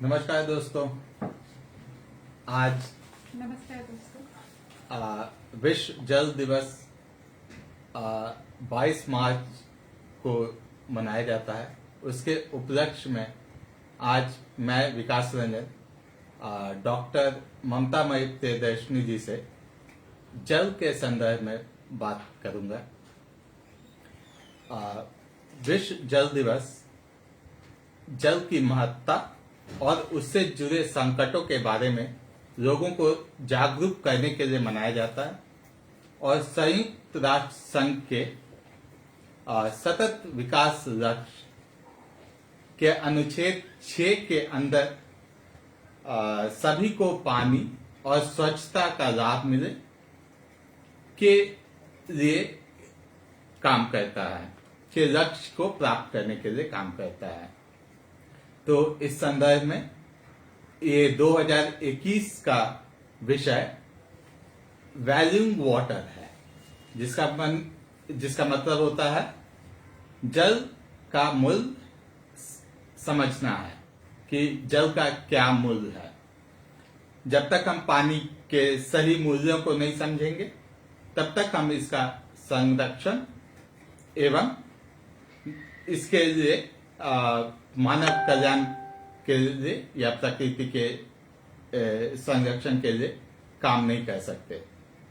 नमस्कार दोस्तों। आज नमस्कार दोस्तों। विश्व जल दिवस 22 मार्च को मनाया जाता है। उसके उपलक्ष्य में आज मैं विकास रंजन डॉक्टर ममतामयी प्रियदर्शनी जी से जल के संदर्भ में बात करूंगा। विश्व जल दिवस जल की महत्ता और उससे जुड़े संकटों के बारे में लोगों को जागरूक करने के लिए मनाया जाता है और संयुक्त राष्ट्र संघ के सतत विकास लक्ष्य के अनुच्छेद 6 के अंदर सभी को पानी और स्वच्छता का लाभ मिले के लिए काम करता है, के लक्ष्य को प्राप्त करने के लिए काम करता है। तो इस संदर्भ में ये 2021 का विषय वैल्यूइंग वाटर है, जिसका मतलब होता है जल का मूल्य समझना है कि जल का क्या मूल्य है। जब तक हम पानी के सही मूल्यों को नहीं समझेंगे तब तक हम इसका संरक्षण एवं इसके लिए मानव कल्याण के लिए या प्रकृति के संरक्षण के लिए काम नहीं कर सकते।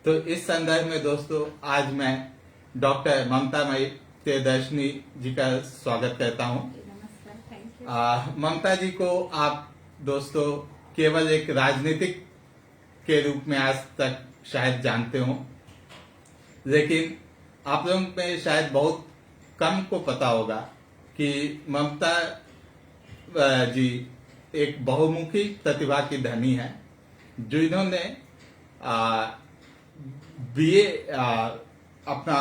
तो इस संदर्भ में दोस्तों आज मैं डॉक्टर ममतामयी प्रियदर्शनी जी का स्वागत करता हूं। नमस्कार, थैंक यू। ममता जी को आप दोस्तों केवल एक राजनीतिक के रूप में आज तक शायद जानते हो, लेकिन आप लोगों में शायद बहुत कम को पता होगा कि ममता जी एक बहुमुखी प्रतिभा की धनी है, जिन्होंने बीए अपना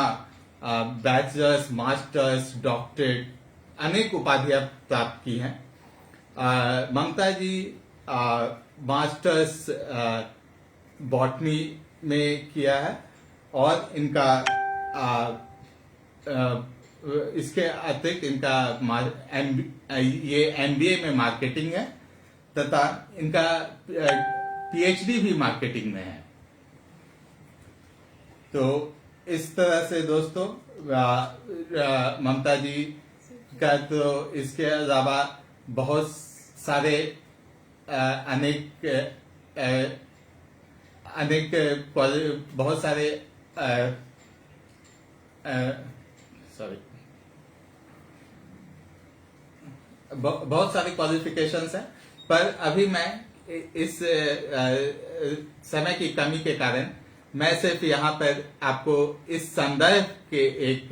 बैचलर्स, मास्टर्स, डॉक्टरेट अनेक उपाधियां प्राप्त की हैं। ममता जी मास्टर्स बॉटनी में किया है और इनका इसके अतिरिक्त इनका ये एमबीए में मार्केटिंग है तथा इनका पीएचडी भी मार्केटिंग में है। तो इस तरह से दोस्तों ममता जी का तो इसके अलावा बहुत सारे बहुत सारे बहुत सारे क्वालिफिकेशंस हैं, पर अभी मैं इस समय की कमी के कारण मैं सिर्फ यहाँ पर आपको इस संदर्भ के एक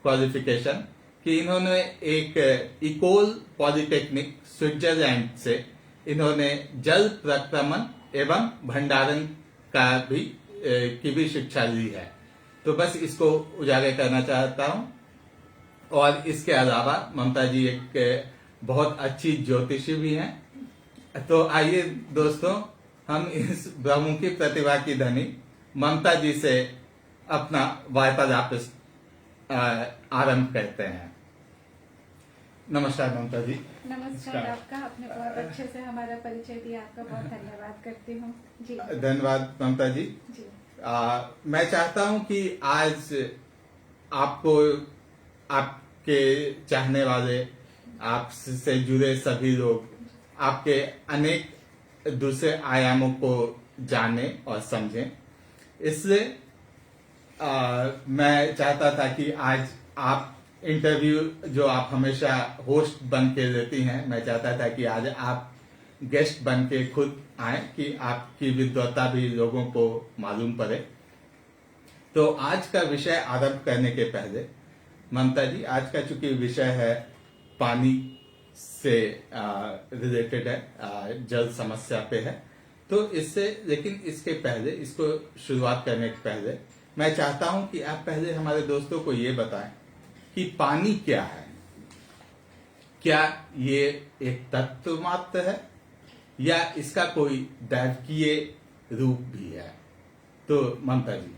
क्वालिफिकेशन कि इन्होंने एक इकोल पॉलिटेक्निक स्विट्जरलैंड से इन्होंने जल प्रक्रमण एवं भंडारण की भी शिक्षा ली है। तो बस इसको उजागर करना चाहता हूँ। और इसके अलावा ममता जी एक बहुत अच्छी ज्योतिषी भी हैं। तो आइए दोस्तों हम इस बहुमुखी प्रतिभा की धनी ममता जी से अपना वार्तालाप आरंभ करते हैं। नमस्कार ममता जी। नमस्कार आपका। आपने बहुत अच्छे से हमारा परिचय दिया, आपका बहुत धन्यवाद करती हूँ जी। धन्यवाद ममता जी। मैं चाहता हूँ कि आज आपको, आपके चाहने वाले, आपसे जुड़े सभी लोग आपके अनेक दूसरे आयामों को जाने और समझें। इसलिए मैं चाहता था कि आज आप इंटरव्यू जो आप हमेशा होस्ट बन के देती हैं, मैं चाहता था कि आज आप गेस्ट बन के खुद आए कि आपकी विद्वता भी लोगों को मालूम पड़े। तो आज का विषय आरंभ करने के पहले ममता जी, आज का चूंकि विषय है पानी से रिलेटेड है, जल समस्या पे है, तो इससे लेकिन इसके पहले, इसको शुरुआत करने के पहले मैं चाहता हूं कि आप पहले हमारे दोस्तों को ये बताएं कि पानी क्या है। क्या ये एक तत्व मात्र है या इसका कोई दैविकीय रूप भी है? तो ममता जी।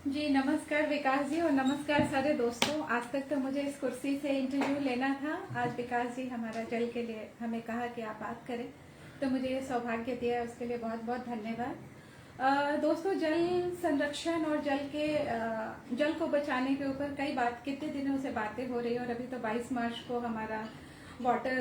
जी नमस्कार विकास जी, और नमस्कार सारे दोस्तों। आज तक तो मुझे इस कुर्सी से इंटरव्यू लेना था, आज विकास जी हमारा जल के लिए हमें कहा कि आप बात करें, तो मुझे ये सौभाग्य दिया है, उसके लिए बहुत बहुत धन्यवाद। दोस्तों, जल संरक्षण और जल को बचाने के ऊपर कितने दिनों से बातें हो रही है, और अभी तो 22 मार्च को हमारा वाटर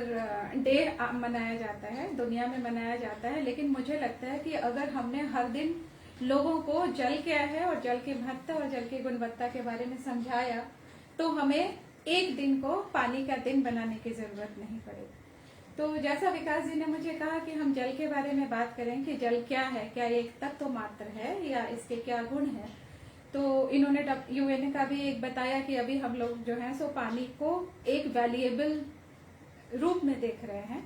डे मनाया जाता है, दुनिया में मनाया जाता है। लेकिन मुझे लगता है कि अगर हमने हर दिन लोगों को जल क्या है और जल के महत्व और जल की गुणवत्ता के बारे में समझाया, तो हमें एक दिन को पानी का दिन बनाने की जरूरत नहीं पड़ेगी। तो जैसा विकास जी ने मुझे कहा कि हम जल के बारे में बात करें कि जल क्या है, क्या ये एक तत्व मात्र है या इसके क्या गुण है। तो इन्होंने यूएन का भी एक बताया कि अभी हम लोग जो है सो पानी को एक वैल्यूएबल रूप में देख रहे हैं।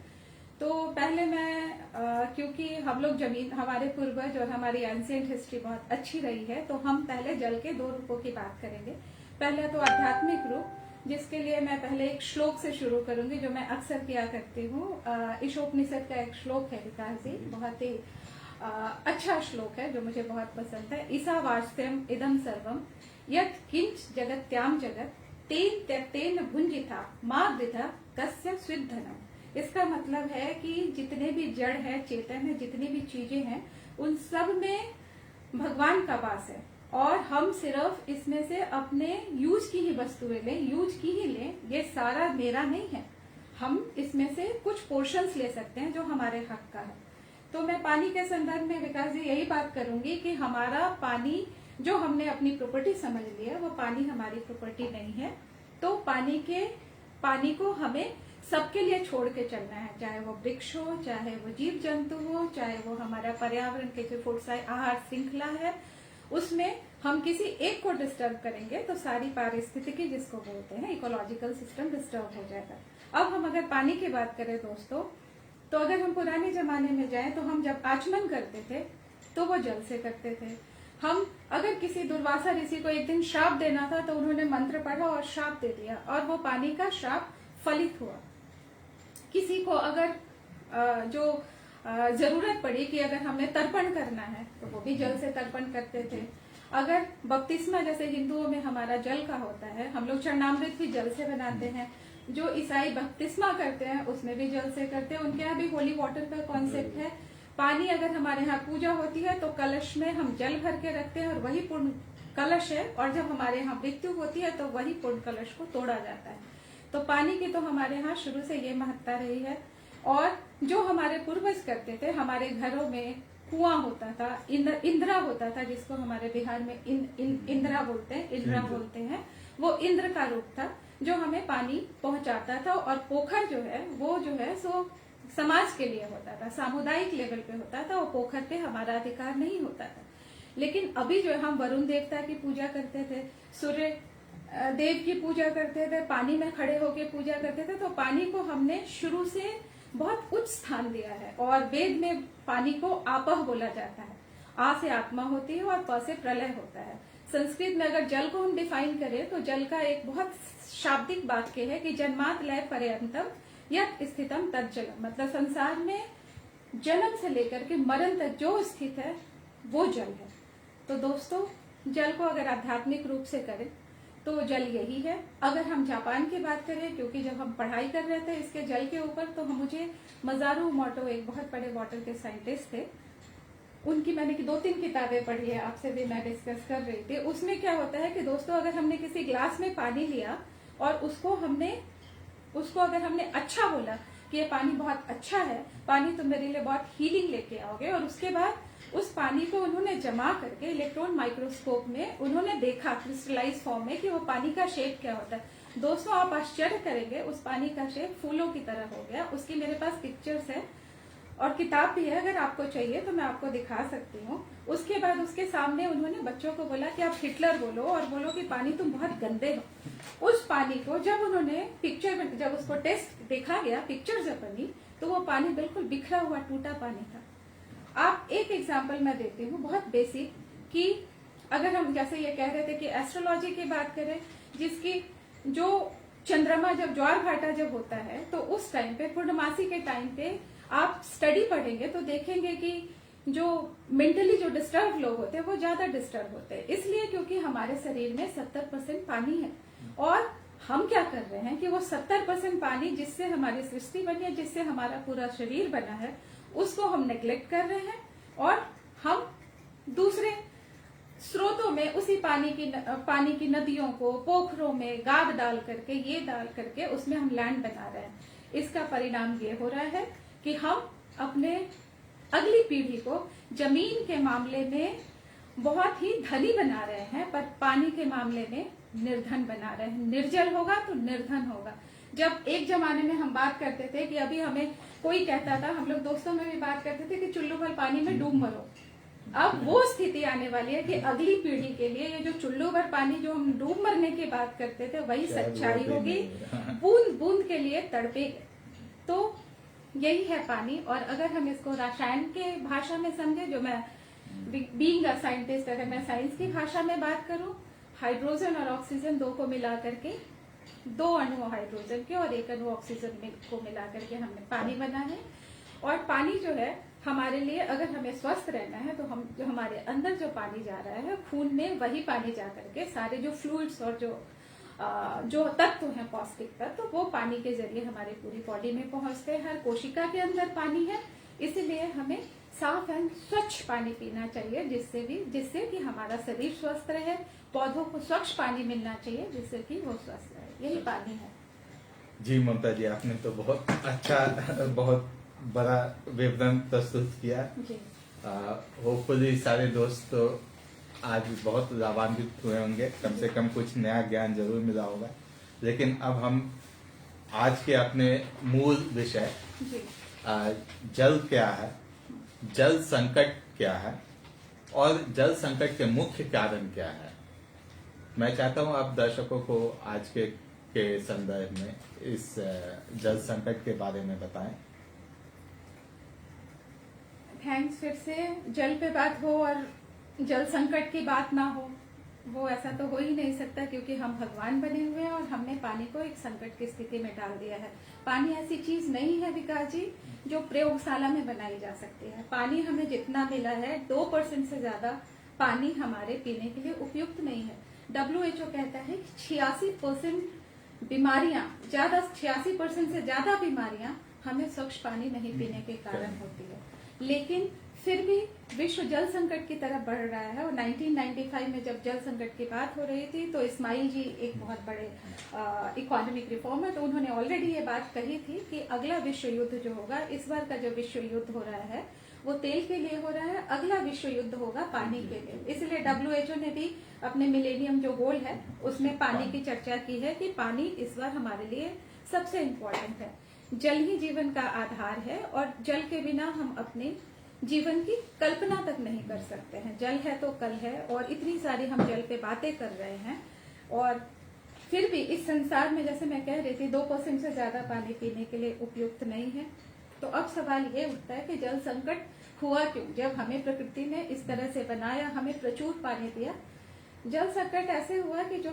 तो पहले मैं क्योंकि हम लोग हमारे पूर्वज और हमारी एंशिएंट हिस्ट्री बहुत अच्छी रही है, तो हम पहले जल के 2 रूपों की बात करेंगे। पहले तो आध्यात्मिक रूप, जिसके लिए मैं पहले एक श्लोक से शुरू करूंगी जो मैं अक्सर किया करती हूँ। ईशोपनिषद का एक श्लोक है विकास जी, बहुत ही अच्छा श्लोक है जो मुझे बहुत पसंद है। ईसावास्यम इदम सर्वम यत् किंच जगत्याम जगत तेन त्यक्तेन भुंजिता मा वृथा कस्य स्विद्धनम। इसका मतलब है कि जितने भी जड़ है, चेतन है, जितनी भी चीजें हैं, उन सब में भगवान का वास है, और हम सिर्फ इसमें से अपने यूज की ही वस्तुएं लें, यूज की ही लें। ये सारा मेरा नहीं है, हम इसमें से कुछ पोर्शंस ले सकते हैं जो हमारे हक का है। तो मैं पानी के संदर्भ में विकास जी यही बात करूंगी कि हमारा पानी जो हमने अपनी प्रॉपर्टी समझ लिया, वो पानी हमारी प्रॉपर्टी नहीं है। तो पानी को हमें सबके लिए छोड़ के चलना है, चाहे वो वृक्ष हो, चाहे वो जीव जंतु हो, चाहे वो हमारा पर्यावरण के जो फूड आहार श्रृंखला है, उसमें हम किसी एक को डिस्टर्ब करेंगे तो सारी पारिस्थितिकी, जिसको बोलते हैं इकोलॉजिकल सिस्टम, डिस्टर्ब हो जाएगा। अब हम अगर पानी की बात करें दोस्तों, तो अगर हम पुराने जमाने में जाएं तो हम जब आचमन करते थे तो वो जल से करते थे। हम अगर किसी दुर्वासा ऋषि को एक दिन श्राप देना था तो उन्होंने मंत्र पढ़ा और श्राप दे दिया, और वो पानी का श्राप फलित हुआ। किसी को अगर जरूरत पड़ी कि अगर हमें तर्पण करना है तो वो भी जल से तर्पण करते थे। अगर बपतिस्मा जैसे हिंदुओं में हमारा जल का होता है, हम लोग चरणामृत भी जल से बनाते हैं। जो ईसाई बपतिस्मा करते हैं उसमें भी जल से करते हैं, उनके यहाँ भी होली वाटर का कॉन्सेप्ट है। पानी अगर हमारे यहाँ पूजा होती है तो कलश में हम जल भर के रखते हैं और वही पूर्ण कलश है, और जब हमारे यहाँ मृत्यु होती है तो वही पूर्ण कलश को तोड़ा जाता है। तो पानी की तो हमारे यहाँ शुरू से ये महत्ता रही है। और जो हमारे पूर्वज करते थे, हमारे घरों में कुआं होता था, इंद्रा होता था, जिसको हमारे बिहार में इंदिरा बोलते हैं, वो इंद्र का रूप था जो हमें पानी पहुंचाता था। और पोखर जो है वो जो है सो समाज के लिए होता था, सामुदायिक लेवल पे होता था, वो पोखर पे हमारा अधिकार नहीं होता था। लेकिन अभी जो हम वरुण देवता की पूजा करते थे, सूर्य देव की पूजा करते थे, पानी में खड़े होके पूजा करते थे, तो पानी को हमने शुरू से बहुत उच्च स्थान दिया है। और वेद में पानी को आपह बोला जाता है। आ से आत्मा होती है और प से प्रलय होता है। संस्कृत में अगर जल को हम डिफाइन करें तो जल का एक बहुत शाब्दिक वाक्य है कि जन्मात लय पर्यंतम यत् स्थितम तज्जलम। मतलब संसार में जन्म से लेकर के मरण तक जो स्थित है वो जल है। तो दोस्तों, जल को अगर आध्यात्मिक रूप से करें तो जल यही है। अगर हम जापान की बात करें, क्योंकि जब हम पढ़ाई कर रहे थे इसके जल के ऊपर, तो मुझे मजारू मोटो एक बहुत बड़े वाटर के साइंटिस्ट थे, उनकी मैंने 2-3 किताबें पढ़ी है, आपसे भी मैं डिस्कस कर रही थी। उसमें क्या होता है कि दोस्तों, अगर हमने किसी ग्लास में पानी लिया और उसको अगर हमने अच्छा बोला कि ये पानी बहुत अच्छा है, पानी तुम मेरे लिए बहुत हीलिंग लेके आओगे, और उसके बाद उस पानी को उन्होंने जमा करके इलेक्ट्रॉन माइक्रोस्कोप में उन्होंने देखा क्रिस्टलाइज फॉर्म में कि वो पानी का शेप क्या होता है। दोस्तों, आप आश्चर्य करेंगे, उस पानी का शेप फूलों की तरह हो गया। उसकी मेरे पास पिक्चर्स है और किताब भी है, अगर आपको चाहिए तो मैं आपको दिखा सकती हूँ। उसके बाद उसके सामने उन्होंने बच्चों को बोला कि आप हिटलर बोलो और बोलो कि पानी तुम बहुत गंदे हो। उस पानी को जब उन्होंने जब उसको टेस्ट देखा गया, पिक्चर जब बनी, तो वो पानी बिल्कुल बिखरा हुआ टूटा पानी था। आप एक एग्जाम्पल मैं देती हूँ बहुत बेसिक, कि अगर हम जैसे ये कह रहे थे कि एस्ट्रोलॉजी की बात करें, जिसकी जो चंद्रमा जब ज्वार भाटा जब होता है तो उस टाइम पे, पूर्णमासी के टाइम पे आप स्टडी पढ़ेंगे तो देखेंगे कि जो मेंटली जो डिस्टर्ब लोग होते हैं वो ज्यादा डिस्टर्ब होते हैं। इसलिए क्योंकि हमारे शरीर में 70% पानी है और हम क्या कर रहे हैं कि वो 70% पानी जिससे हमारी सृष्टि बनी है, जिससे हमारा पूरा शरीर बना है, उसको हम नेग्लेक्ट कर रहे हैं और हम दूसरे स्रोतों में उसी पानी की नदियों को, पोखरों में गाद डाल करके उसमें हम लैंड बना रहे हैं। इसका परिणाम ये हो रहा है कि हम अपने अगली पीढ़ी को जमीन के मामले में बहुत ही धनी बना रहे हैं, पर पानी के मामले में निर्धन बना रहे हैं। निर्जल होगा तो निर्धन होगा। जब एक जमाने में हम बात करते थे कि अभी हमें कोई कहता था, हम लोग दोस्तों में भी बात करते थे कि चुल्लू भर पानी में डूब मरो। अब वो स्थिति आने वाली है कि अगली पीढ़ी के लिए ये जो चुल्लू भर पानी जो हम डूब मरने की बात करते थे वही सच्चाई होगी, बूंद बूंद के लिए तड़पेंगे। तो यही है पानी। और अगर हम इसको रसायन के भाषा में समझे, जो मैं बीइंग अ साइंटिस्ट, अगर मैं साइंस की भाषा में बात करूं, हाइड्रोजन और ऑक्सीजन दो को मिला करके, दो अणु हाइड्रोजन के और एक अणु ऑक्सीजन को मिला करके हमने पानी बना है। और पानी जो है हमारे लिए, अगर हमें स्वस्थ रहना है तो हम जो हमारे अंदर जो पानी जा रहा है खून में, वही पानी जा करके सारे जो फ्लूइड्स और जो तत्व हैं, पौष्टिक तत्व, वो पानी के जरिए हमारे पूरी बॉडी में पहुंचते हैं। हर कोशिका के अंदर पानी है, इसलिए हमें साफ एंड स्वच्छ पानी पीना चाहिए, जिससे कि हमारा शरीर स्वस्थ रहे। पौधों को स्वच्छ पानी मिलना चाहिए जिससे कि वो स्वस्थ रहे। यही पानी है। जी ममता जी, आपने तो बहुत अच्छा, बहुत बड़ा विवरण प्रस्तुत किया। होपफुली सारे दोस्त तो आज बहुत लाभान्वित हुए होंगे, कम से कम कुछ नया ज्ञान जरूर मिला होगा। लेकिन अब हम आज के अपने मूल विषय, जल क्या है, जल संकट क्या है और जल संकट के मुख्य कारण क्या है, मैं चाहता हूं आप दर्शकों को आज के संदर्भ में इस जल संकट के बारे में बताएं। थैंक्स। फिर से जल पे बात हो और जल संकट की बात ना हो, वो ऐसा तो हो ही नहीं सकता, क्योंकि हम भगवान बने हुए हैं और हमने पानी को एक संकट की स्थिति में डाल दिया है। पानी ऐसी चीज नहीं है विकास जी जो प्रयोगशाला में बनाई जा सकती है। पानी हमें जितना मिला है, 2% से ज्यादा पानी हमारे पीने के लिए उपयुक्त नहीं है। WHO कहता है कि 86% बीमारियां, 86% से ज्यादा बीमारियां हमें स्वच्छ पानी नहीं पीने के कारण होती है। लेकिन फिर भी विश्व जल संकट की तरफ बढ़ रहा है। और 1995 में जब जल संकट की बात हो रही थी, तो इस्माइल जी एक बहुत बड़े इकोनॉमिक रिफॉर्मर, तो उन्होंने ऑलरेडी ये बात कही थी कि अगला विश्व युद्ध जो होगा, इस बार का जो विश्व युद्ध हो रहा है वो तेल के लिए हो रहा है, अगला विश्व युद्ध होगा पानी के लिए। इसलिए WHO ने भी अपने मिलेनियम जो गोल है उसमें पानी की चर्चा की है कि पानी इस बार हमारे लिए सबसे इम्पोर्टेंट है। जल ही जीवन का आधार है और जल के बिना हम अपने जीवन की कल्पना तक नहीं कर सकते हैं। जल है तो कल है, और इतनी सारी हम जल पे बातें कर रहे हैं, और फिर भी इस संसार में, जैसे मैं कह रही थी, 2% से ज्यादा पानी पीने के लिए उपयुक्त नहीं है। तो अब सवाल ये उठता है कि जल संकट हुआ क्यों, जब हमें प्रकृति ने इस तरह से बनाया, हमें प्रचुर पानी दिया। जल संकट ऐसे हुआ कि जो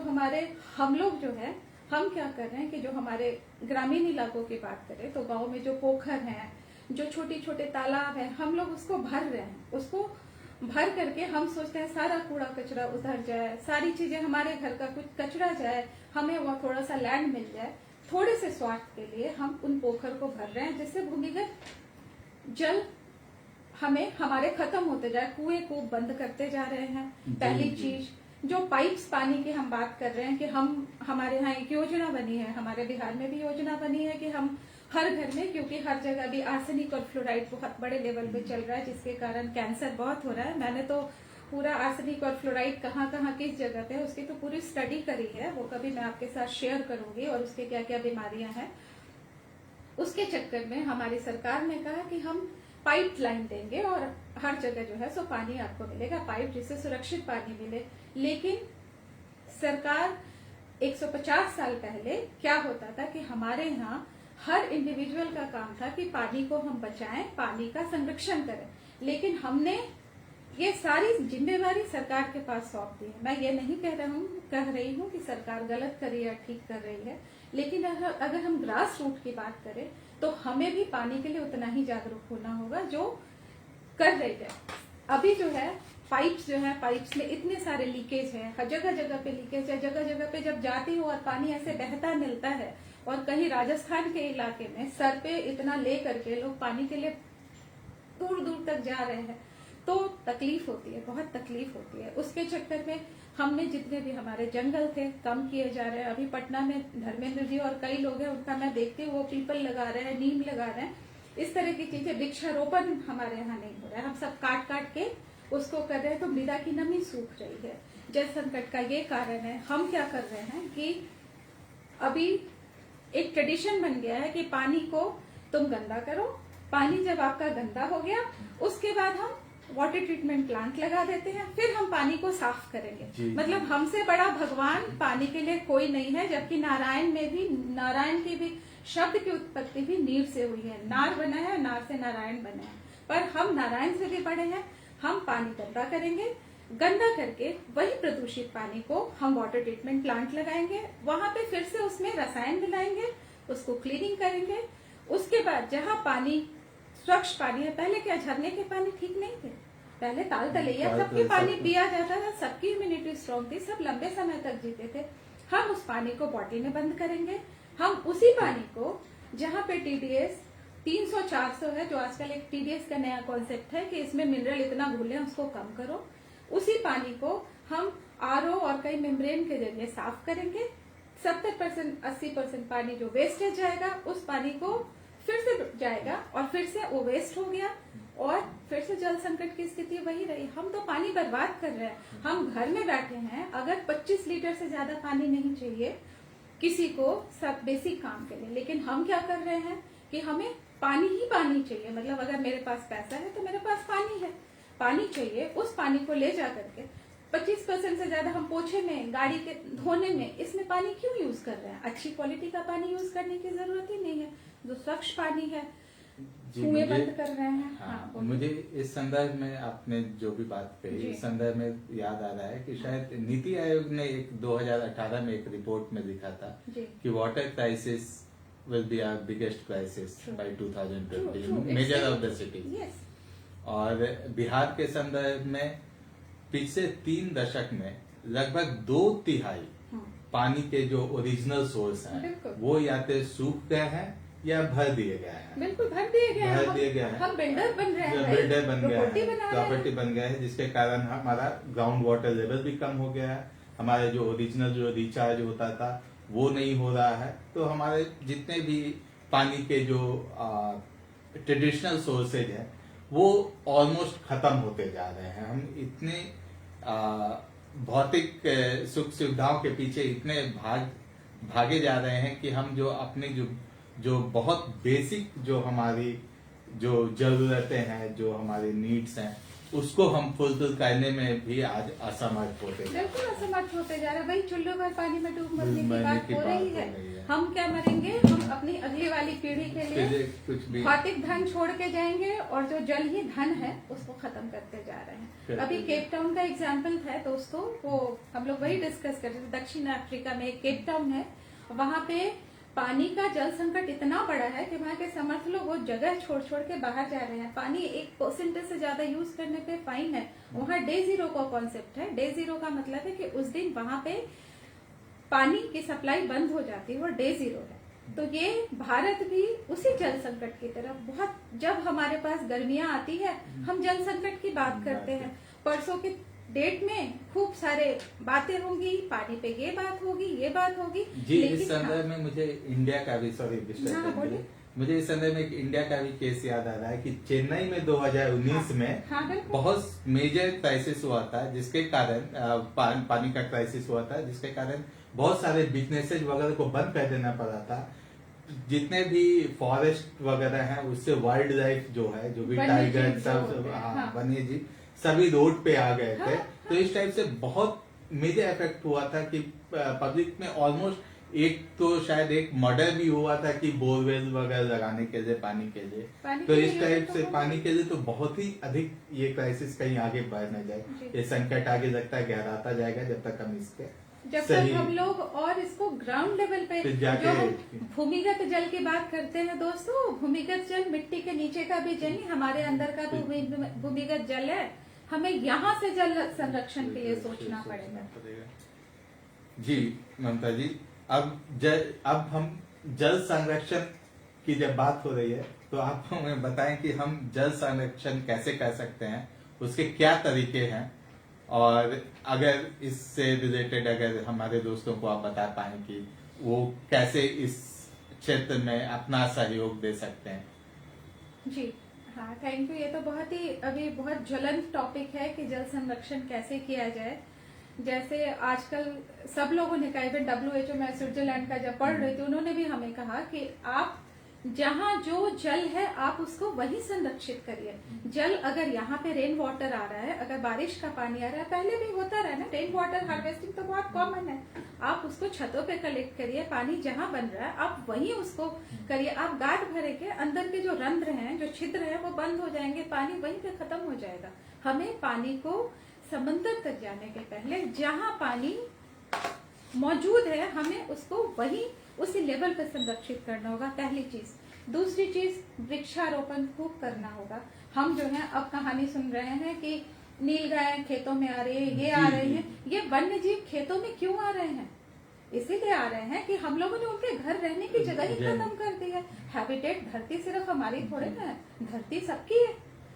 हम लोग जो है, हम क्या कर रहे हैं कि जो हमारे ग्रामीण इलाकों की बात करें तो गांव में जो पोखर हैं, जो छोटे छोटे तालाब हैं, हम लोग उसको भर रहे हैं। उसको भर करके हम सोचते हैं सारा कूड़ा कचरा उधर जाए, सारी चीजें, हमारे घर का कुछ कचरा जाए, हमें वो थोड़ा सा लैंड मिल जाए। थोड़े से स्वार्थ के लिए हम उन पोखर को भर रहे हैं, जिससे भूमिगत जल हमें हमारे खत्म होते जाए, कुएं को बंद करते जा रहे हैं। पहली चीज, जो पाइप्स पानी की हम बात कर रहे हैं कि हमारे यहाँ एक योजना बनी है, हमारे बिहार में भी योजना बनी है कि हम हर घर में, क्योंकि हर जगह भी आर्सेनिक और फ्लोराइड बहुत बड़े लेवल पे चल रहा है, जिसके कारण कैंसर बहुत हो रहा है। मैंने तो पूरा आर्सेनिक और फ्लोराइड कहाँ कहाँ किस जगह पे, उसकी तो पूरी स्टडी करी है, वो कभी मैं आपके साथ शेयर करूंगी, और उसके क्या क्या बीमारियां हैं। उसके चक्कर में हमारी सरकार ने कहा कि हम पाइप लाइन देंगे और हर जगह जो है सो पानी आपको मिलेगा, पाइप, जिससे सुरक्षित पानी मिले। लेकिन सरकार 150 साल पहले क्या होता था कि हमारे यहाँ हर इंडिविजुअल का काम था कि पानी को हम बचाएं, पानी का संरक्षण करें। लेकिन हमने ये सारी जिम्मेवारी सरकार के पास सौंप दी है। मैं ये नहीं कह रही हूँ कि सरकार गलत कर रही है, ठीक कर रही है, लेकिन अगर हम ग्रास रूट की बात करें तो हमें भी पानी के लिए उतना ही जागरूक होना होगा जो कर रही है। अभी जो है पाइप्स जो है, पाइप्स में इतने सारे लीकेज है, जगह जगह पे लीकेज है, जगह जगह पे जब जाती हो और पानी ऐसे बहता मिलता है, और कहीं राजस्थान के इलाके में सर पे इतना ले करके लोग पानी के लिए दूर दूर तक जा रहे हैं, तो तकलीफ होती है, बहुत तकलीफ होती है। उसके चक्कर में हमने जितने भी हमारे जंगल थे कम किए जा रहे हैं। अभी पटना में धर्मेंद्र जी और कई लोग हैं, उनका मैं देखती हूँ, वो पीपल लगा रहे हैं, नीम लगा रहे हैं, इस तरह की चीजें। वृक्षारोपण हमारे यहाँ नहीं हो रहा है, हम सब काट काट के उसको कर रहे हैं, तो मृदा की नमी सूख रही है। जल संकट का ये कारण है। हम क्या कर रहे हैं कि अभी एक ट्रेडिशन बन गया है कि पानी को तुम गंदा करो, पानी जब आपका गंदा हो गया उसके बाद हम वाटर ट्रीटमेंट प्लांट लगा देते हैं, फिर हम पानी को साफ करेंगे। मतलब हमसे बड़ा भगवान पानी के लिए कोई नहीं है, जबकि नारायण में भी, नारायण की भी शब्द की उत्पत्ति भी नीर से हुई है, नार बना है, नार से नारायण बना है, पर हम नारायण से भी बड़े हैं। हम पानी गंदा करेंगे, गंदा करके वही प्रदूषित पानी को हम वाटर ट्रीटमेंट प्लांट लगाएंगे, वहां पे फिर से उसमें रसायन मिलाएंगे, उसको क्लीनिंग करेंगे। उसके बाद जहाँ पानी स्वच्छ पानी है, पहले क्या झरने के पानी ठीक नहीं थे, पहले ताल तलैया सबके पानी पिया जाता था, सबकी इम्यूनिटी स्ट्रांग थी, सब लंबे समय तक जीते थे। हम उस पानी को बॉटल में बंद करेंगे, हम उसी पानी को जहाँ पे टीडीएस 300-400 है, जो आजकल एक टीडीएस का नया कॉन्सेप्ट है कि इसमें मिनरल इतना घुले उसको कम करो, उसी पानी को हम आरओ और कई मेम्ब्रेन के जरिए साफ करेंगे। 70% 80% पानी जो वेस्टेज जाएगा उस पानी को फिर से जाएगा और फिर से वो वेस्ट हो गया और फिर से जल संकट की स्थिति वही रही। हम तो पानी बर्बाद कर रहे हैं। हम घर में बैठे हैं, अगर 25 लीटर से ज्यादा पानी नहीं चाहिए किसी को सब बेसिक काम के लिए, लेकिन हम क्या कर रहे हैं कि हमें पानी ही पानी चाहिए। मतलब अगर मेरे पास पैसा है तो मेरे पास पानी है, पानी चाहिए, उस पानी को ले जा करके 25% से ज्यादा हम पोछे में, गाड़ी के धोने में, इसमें पानी क्यों यूज कर रहे हैं? अच्छी क्वालिटी का पानी यूज करने की जरूरत ही नहीं है, जो स्वच्छ पानी है कुएं बंद कर रहे हैं। हाँ, मुझे इस संदर्भ में आपने जो भी बात कही, इस संदर्भ में याद आ रहा है कि शायद नीति आयोग ने एक 2018 में एक रिपोर्ट में लिखा था कि water crisis will be our biggest crisis by 2020 major of the city। और बिहार के संदर्भ में पिछले 3 दशक में लगभग 2/3 पानी के जो ओरिजिनल सोर्स हैं वो या तो सूख गए हैं या भर दिए गए हैं। बिल्कुल भर दिए गए हैं। हम बिल्डर बन रहे हैं, बिल्डर बन गया है, प्रॉपर्टी बन गया है, जिसके कारण हमारा ग्राउंड वाटर लेवल भी कम हो गया है, हमारे जो ओरिजिनल जो रिचार्ज होता था वो नहीं हो रहा है। तो हमारे जितने भी पानी के जो ट्रेडिशनल सोर्सेज है वो ऑलमोस्ट खत्म होते जा रहे हैं। हम इतने भौतिक सुख सुविधाओं के पीछे इतने भागे जा रहे हैं कि हम जो अपने जो बहुत बेसिक जो हमारी जो जरूरतें हैं, जो हमारी नीड्स हैं, उसको हम फुलफिल करने में भी आज असमर्थ होते जा रहे हैं। बिल्कुल असमर्थ होते जा रहे हैं। वही चुल्लू भर पानी में डूब मरने की बात हो रही है। हम क्या मरेंगे? हम अपनी अगली वाली पीढ़ी के लिए कुछ भी भौतिक धन छोड़ के जाएंगे और जो जल ही धन है उसको खत्म करते जा रहे हैं। अभी केप टाउन का एग्जाम्पल था दोस्तों, वो हम लोग वही डिस्कस कर रहे थे। दक्षिण अफ्रीका में एक केप टाउन है, वहाँ पे पानी का जल संकट इतना बड़ा है कि वहाँ के समर्थ लोग वो जगह छोड़ छोड़ के बाहर जा रहे हैं। पानी 1% से ज्यादा यूज करने पे फाइन है। वहाँ डे जीरो का कॉन्सेप्ट है। डे जीरो का मतलब है कि उस दिन वहाँ पे पानी की सप्लाई बंद हो जाती है और डे जीरो है। तो ये भारत भी उसी जल संकट की तरफ बहुत, जब हमारे पास गर्मियां आती है हम जल संकट की बात करते हैं। परसों के डेट में खूब सारे बातें होंगी, पानी पे ये बात होगी, ये बात होगी। जी, इस संदर्भ में मुझे इंडिया का भी मुझे इस संदर्भ में एक इंडिया का भी केस याद आ रहा है कि चेन्नई में 2019 में बहुत मेजर क्राइसिस हुआ था, जिसके कारण पानी का क्राइसिस हुआ था, जिसके कारण बहुत सारे बिजनेसेस वगैरह को बंद कर देना पड़ा था। जितने भी फॉरेस्ट वगैरह हैं उससे वाइल्ड लाइफ जो है, जो भी टाइगर सब वन्य जीव सभी रोड पे आ गए थे। तो इस टाइप से बहुत मेजर इफेक्ट हुआ था कि पब्लिक में ऑलमोस्ट एक तो शायद एक मर्डर भी हुआ था कि बोरवेल वगैरह लगाने के लिए पानी के लिए। तो इस टाइप से पानी के लिए तो बहुत ही अधिक ये क्राइसिस कहीं आगे बढ़ न जाए, ये संकट आगे लगता है गहराता जाएगा जब तक हम इसके जब तक हम लोग और इसको ग्राउंड लेवल पे जो हम भूमिगत जल की बात करते हैं दोस्तों, भूमिगत जल मिट्टी के नीचे का भी जल, हमारे अंदर का भी भूमिगत जल है। हमें यहाँ से जल संरक्षण के लिए सोचना पड़ेगा। जी ममता जी, अब हम जल संरक्षण की जब बात हो रही है तो आप हमें बताएं कि हम जल संरक्षण कैसे कर सकते हैं, उसके क्या तरीके हैं, और अगर इससे रिलेटेड अगर हमारे दोस्तों को आप बता पाए कि वो कैसे इस क्षेत्र में अपना सहयोग दे सकते हैं। जी हाँ, थैंक यू। ये तो बहुत ही अभी बहुत ज्वलंत टॉपिक है कि जल संरक्षण कैसे किया जाए। जैसे आजकल सब लोगों ने कहा, इवन WHO में स्विट्जरलैंड का जब पढ़ रहे थे उन्होंने भी हमें कहा कि आप जहाँ जो जल है आप उसको वही संरक्षित करिए। जल अगर यहाँ पे रेन वाटर आ रहा है, अगर बारिश का पानी आ रहा है, पहले भी होता रहा है ना, रेन वाटर हार्वेस्टिंग तो बहुत कॉमन है। आप उसको छतों पे कलेक्ट करिए, पानी जहाँ बन रहा है आप वहीं उसको करिए। आप गांठ भरेंगे, अंदर के जो रंध्र हैं, जो छिद्र हैं, वो बंद हो जाएंगे, पानी वहीं पे खत्म हो जाएगा। हमें पानी को समंदर तक जाने के पहले जहाँ पानी मौजूद है हमें उसको वही उसी लेवल पे संरक्षित करना होगा, पहली चीज। दूसरी चीज, वृक्षारोपण खूब करना होगा। हम जो है अब कहानी सुन रहे हैं कि नीलगाय खेतों में आ रही है, ये आ रहे हैं। ये वन्य जीव खेतों में क्यों आ रहे हैं? इसीलिए आ रहे हैं कि हम लोगों ने उनके घर रहने की जगह ही खत्म कर दी है। हैबिटेट धरती सिर्फ हमारी थोड़े ना है, धरती सबकी है।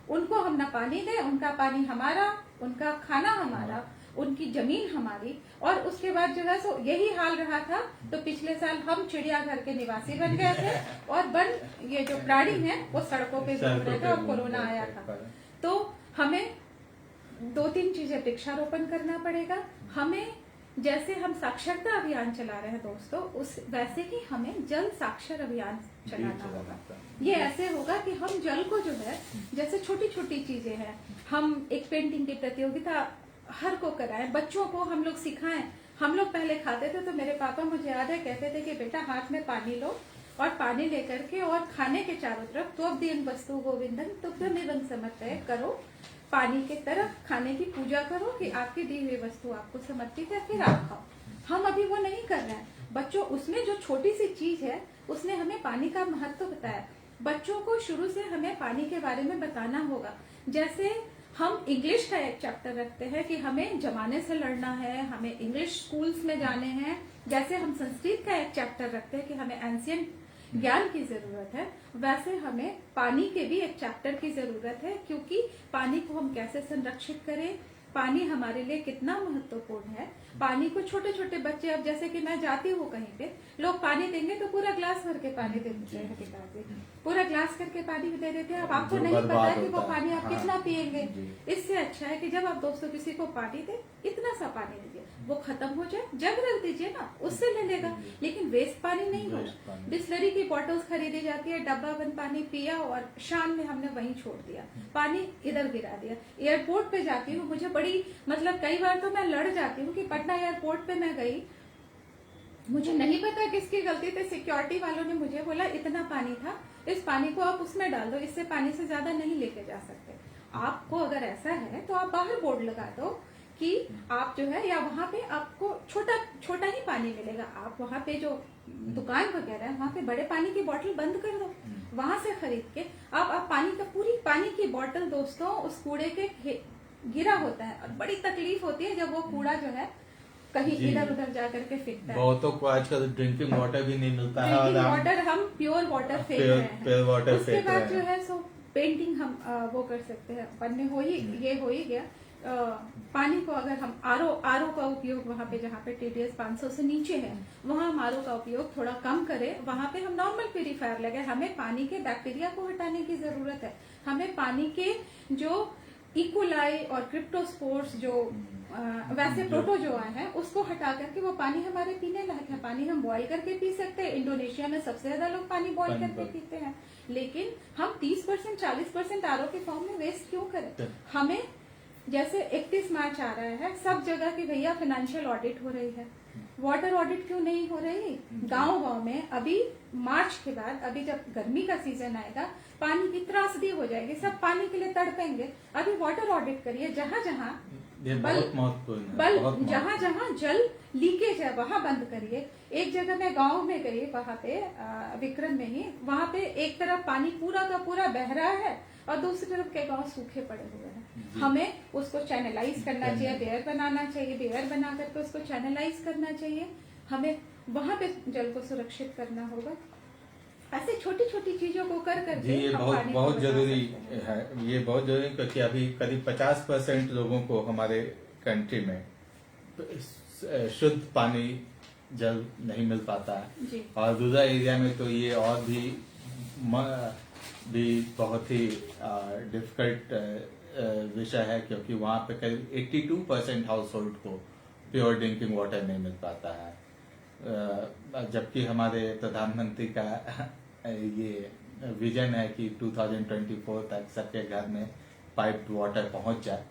उनको हम ना पानी दें, उनका पानी हमारा, उनका खाना हमारा, उनकी जमीन हमारी। और उसके बाद जो है सो यही हाल रहा था तो पिछले साल हम चिड़ियाघर के निवासी बन गए थे और ये जो प्राणी हैं वो सड़कों पे घूम रहे थे और कोरोना आया था। तो हमें 2-3 चीजें, वृक्षारोपण करना पड़ेगा। हमें जैसे हम साक्षरता अभियान चला रहे हैं दोस्तों, उस वैसे ही हमें जल साक्षर अभियान चलाना होगा। ये ऐसे होगा कि हम जल को जो है, जैसे छोटी छोटी चीजें हैं, हम एक पेंटिंग की प्रतियोगिता हर को कराएं, बच्चों को हम लोग सिखाएं। हम लोग पहले खाते थे तो मेरे पापा मुझे याद है कहते थे कि बेटा हाथ में पानी लो और पानी लेकर के और खाने के चारों तरफ त्वदियं वस्तु गोविंदन तुभ्यमेवं समर्पय करो, पानी के तरफ खाने की पूजा करो कि आपकी दी हुई वस्तु आपको समर्पित है, फिर आप खाओ। हम अभी वो नहीं कर रहे हैं। बच्चों, उसमें जो छोटी सी चीज है उसने हमें पानी का महत्व बताया। बच्चों को शुरू से हमें पानी के बारे में बताना होगा। जैसे हम इंग्लिश का एक चैप्टर रखते हैं कि हमें जमाने से लड़ना है, हमें इंग्लिश स्कूल्स में जाने हैं। जैसे हम संस्कृत का एक चैप्टर रखते हैं कि हमें एंशियंट ज्ञान की जरूरत है, वैसे हमें पानी के भी एक चैप्टर की जरूरत है। क्योंकि पानी को हम कैसे संरक्षित करें, पानी हमारे लिए कितना महत्वपूर्ण है। पानी को छोटे छोटे बच्चे, अब जैसे कि मैं जाती हूँ कहीं पे, लोग पानी देंगे तो पूरा ग्लास भर के पानी दे देते हैं, पिताजी पूरा ग्लास करके पानी दे देते हैं। अब आपको नहीं पता है कि वो पानी आप कितना पिएंगे। इससे अच्छा है कि जब आप दोस्तों किसी को पानी दे, इतना सा पानी दीजिए, वो खत्म हो जाए, जग रख दीजिए ना, उससे ले लेगा, लेकिन वेस्ट पानी नहीं होगा। बिस्लरी की बॉटल्स खरीदी जाती है, डब्बा बंद पानी पिया और शाम में हमने वहीं छोड़ दिया, पानी इधर गिरा दिया। एयरपोर्ट पे जाती हूँ, मुझे बड़ी मतलब कई बार तो मैं लड़ जाती हूँ कि पटना एयरपोर्ट पे मैं गई, मुझे नहीं पता किसकी गलती थी, सिक्योरिटी वालों ने मुझे बोला इतना पानी था, इस पानी को आप उसमें डाल दो, इससे पानी से ज्यादा नहीं लेके जा सकते। आपको अगर ऐसा है तो आप बाहर बोर्ड लगा दो कि आप जो है, या वहां पे आपको छोटा छोटा ही पानी मिलेगा। आप वहां पे जो दुकान वगैरह है वहां पे बड़े पानी की बोतल बंद कर दो, वहां से खरीद के आप पानी का, पूरी पानी की बोतल दोस्तों उस कूड़े के गिरा होता है। और बड़ी तकलीफ होती है जब वो कूड़ा जो है कहीं इधर उधर जाकर के फेंकता है। बहुतों को आजकल ड्रिंकिंग वाटर भी नहीं मिलता है, ड्रिंकिंग वाटर हम प्योर वाटर फेंक रहे हैं। प्योर वाटर उसके फेंक बाद रहे जो हैं। है सो पेंटिंग हम वो कर सकते हैं, बनने हो ही ये हो ही गया। पानी को अगर हम आरओ का उपयोग वहाँ पे जहाँ पे TDS 500 से नीचे है वहाँ हम आरओ का उपयोग थोड़ा कम करें, वहाँ पे हम नॉर्मल प्यूरिफायर लगे। हमें पानी के बैक्टीरिया को हटाने की जरूरत है। हमें पानी के जो इकोलाई और क्रिप्टोस्पोर्स जो वैसे प्रोटोजोआ है उसको हटा करके वो पानी हमारे पीने लायक है। पानी हम बॉईल करके पी सकते हैं। इंडोनेशिया में सबसे ज्यादा लोग पानी बॉईल करके पीते हैं, लेकिन हम 30% 40% आरओ के फॉर्म में वेस्ट क्यों करें? हमें जैसे 31 मार्च आ रहा है, सब जगह की भैया फाइनेंशियल ऑडिट हो रही है, वाटर ऑडिट क्यों नहीं हो रही? गांव में अभी मार्च के बाद, अभी जब गर्मी का सीजन आएगा, पानी की त्रासदी हो जाएगी, सब पानी के लिए तड़पेंगे। अभी वाटर ऑडिट करिए, जहाँ जहाँ जहाँ जहाँ जल लीकेज है वहाँ बंद करिए। एक जगह मैं गांव में गई, वहाँ पे विक्रम में ही, वहाँ पे एक तरफ पानी पूरा का पूरा बह रहा है और दूसरी तरफ के गांव सूखे पड़े हुए हैं। हमें उसको चैनलाइज करना चाहिए, बेयर बनाना चाहिए, बेयर बना करके उसको चैनलाइज करना चाहिए। हमें वहां पे जल को सुरक्षित करना होगा। ऐसे छोटी छोटी चीजों को कर करके जी, ये हम बहुत पानी को बहुत बचा जरूरी सकते हैं। है। ये बहुत जरूरी है, क्योंकि अभी करीब 50% लोगों को हमारे कंट्री में शुद्ध पानी जल नहीं मिल पाता है। जी। और रूरल एरिया में तो ये और भी बहुत ही डिफिकल्ट विषय है, क्योंकि वहाँ पे करीब 82% हाउस होल्ड को प्योर ड्रिंकिंग वाटर नहीं मिल पाता है। जबकि हमारे प्रधानमंत्री का ये विजन है कि 2024 तक सबके घर में पाइप्ड वाटर पहुंच जाए।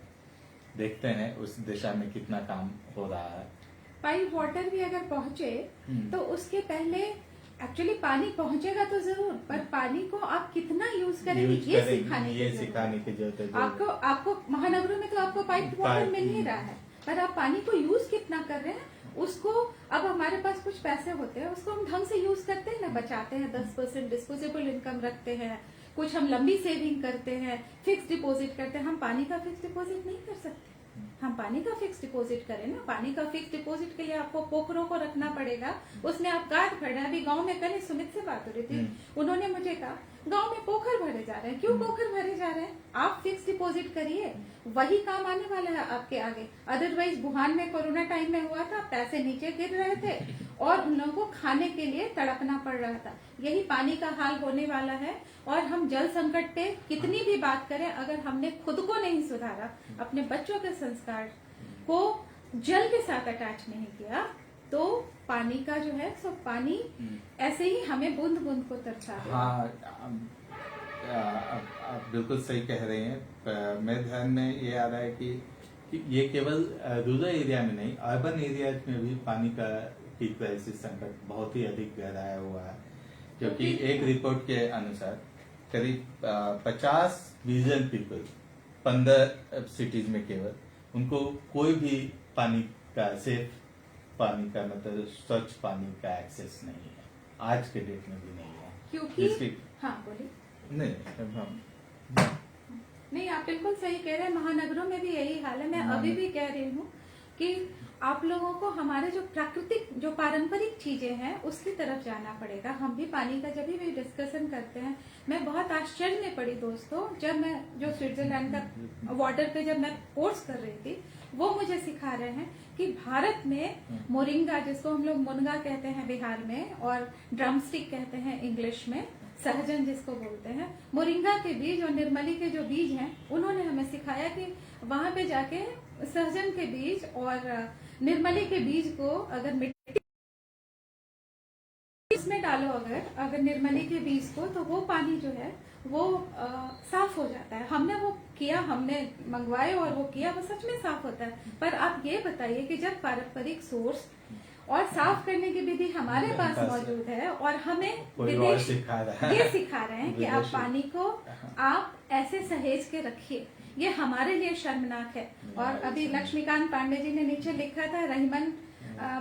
देखते हैं उस दिशा में कितना काम हो रहा है। पाइप वाटर भी अगर पहुंचे तो उसके पहले एक्चुअली पानी पहुंचेगा तो जरूर, पर पानी को आप कितना यूज करेंगे ये सिखाने की जरूरत है। आपको महानगरों में तो आपको पाइप वाटर मिल ही रहा है, पर आप पानी को यूज कितना कर रहे हैं उसको। अब हमारे पास कुछ पैसे होते हैं, उसको हम ढंग से यूज करते हैं ना, बचाते हैं, 10% डिस्पोजेबल इनकम रखते हैं, कुछ हम लंबी सेविंग करते हैं, फिक्स डिपॉजिट करते हैं। हम पानी का फिक्स डिपॉजिट नहीं कर सकते। हम पानी का फिक्स डिपॉजिट करें ना। पानी का फिक्स डिपॉजिट के लिए आपको पोखरों को रखना पड़ेगा, उसमें आप गार्ड भरना है। अभी गांव में कल सुमित से बात हो रही थी, उन्होंने मुझे कहा गांव में पोखर भरे जा रहे हैं। क्यों पोखर भरे जा रहे हैं? आप फिक्स डिपॉजिट करिए, वही काम आने वाला है आपके आगे। अदरवाइज वुहान में कोरोना टाइम में हुआ था, पैसे नीचे गिर रहे थे और उन लोगों को खाने के लिए तड़पना पड़ रहा था। यही पानी का हाल होने वाला है। और हम जल संकट पे कितनी भी बात करें, अगर हमने खुद को नहीं सुधारा, अपने बच्चों के संस्कार को जल के साथ अटैच नहीं किया, तो पानी का जो है सो पानी ऐसे ही हमें बूंद बूंद को तरसा देगा। हाँ, आप बिल्कुल सही कह रहे हैं। मेरे ध्यान में ये आ रहा है कि ये केवल रूरल एरिया में नहीं, अर्बन एरियाज में भी पानी का की क्राइसिस संकट बहुत ही अधिक गहराया हुआ है। क्योंकि एक रिपोर्ट के अनुसार करीब 50 मिलियन पीपल 15 सिटीज में केवल उनको कोई भी पानी का सेफ पानी का मतलब स्वच्छ पानी का एक्सेस नहीं है, आज के डेट में भी नहीं है। क्योंकि हाँ बोलिए। नहीं, आप बिल्कुल सही कह रहे हैं। महानगरों में भी यही हाल है। मैं अभी भी कह रही हूँ कि आप लोगों को हमारे जो प्राकृतिक जो पारंपरिक चीजें हैं उसकी तरफ जाना पड़ेगा। हम भी पानी का जब भी डिस्कशन करते हैं, मैं बहुत आश्चर्य में पड़ी दोस्तों, जब मैं जो स्विट्जरलैंड का वाटर पे जब मैं कोर्स कर रही थी, वो मुझे सिखा रहे हैं कि भारत में मोरिंगा, जिसको हम लोग मुनगा कहते हैं बिहार में, और ड्रमस्टिक कहते हैं इंग्लिश में, सहजन जिसको बोलते हैं, मोरिंगा के बीज और निर्मली के जो बीज हैं, उन्होंने हमें सिखाया कि वहां पे जाके सहजन के बीज और निर्मली के बीज को अगर मिट्टी इसमें डालो, अगर निर्मली के बीज को, तो वो पानी जो है वो साफ हो जाता है। हमने वो किया, हमने मंगवाए और वो किया, वो सच में साफ होता है। पर आप ये बताइए कि जब पारंपरिक सोर्स और साफ करने की विधि हमारे पास मौजूद है और हमें विदेश ये सिखा रहे हैं कि आप पानी को आप ऐसे सहेज के रखिए, ये हमारे लिए शर्मनाक है। और अभी लक्ष्मीकांत पांडे जी ने नीचे लिखा था, रहीमन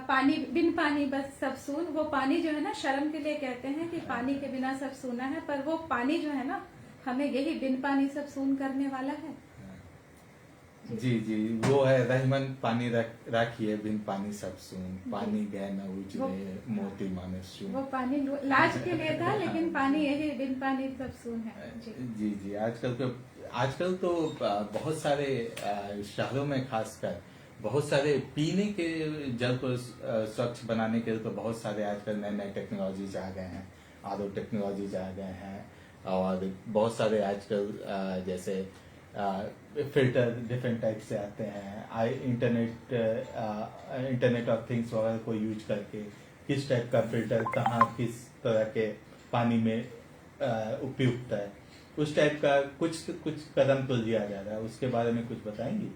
पानी बिन पानी बस सब सून। वो पानी जो है ना, शर्म के लिए कहते हैं कि पानी के बिना सब सूना है, पर वो पानी जो है ना, हमें यही बिन पानी सब सून करने वाला है। जी जी, वो है रहीमन पानी राखिए बिन पानी सब सून, पानी गए न उजड़े मोती माने सून। वो पानी लाज के लिए था, लेकिन पानी यही बिन पानी सब सून है। जी जी, आजकल तो बहुत सारे शहरों में खासकर बहुत सारे पीने के जल को स्वच्छ बनाने के लिए तो बहुत सारे आजकल नए नए टेक्नोलॉजीज आ गए हैं, आरओ टेक्नोलॉजीज आ गए हैं, और बहुत सारे आजकल जैसे फिल्टर डिफरेंट टाइप से आते हैं। इंटरनेट ऑफ थिंग्स वगैरह को यूज करके किस टाइप का फिल्टर कहाँ किस तरह के पानी में उपयुक्त है, उस टाइप का कुछ कदम तो लिया जा रहा है। उसके बारे में कुछ बताएंगी?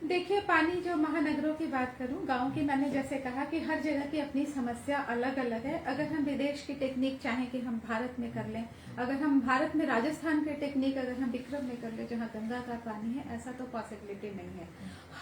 देखिए, पानी जो महानगरों की बात करूं, गांव की, मैंने जैसे कहा कि हर जगह की अपनी समस्या अलग अलग है। अगर हम विदेश की टेक्निक चाहें कि हम भारत में कर लें, अगर हम भारत में राजस्थान की टेक्निक अगर हम विक्रम में कर लें जहां गंगा का पानी है, ऐसा तो पॉसिबिलिटी नहीं है।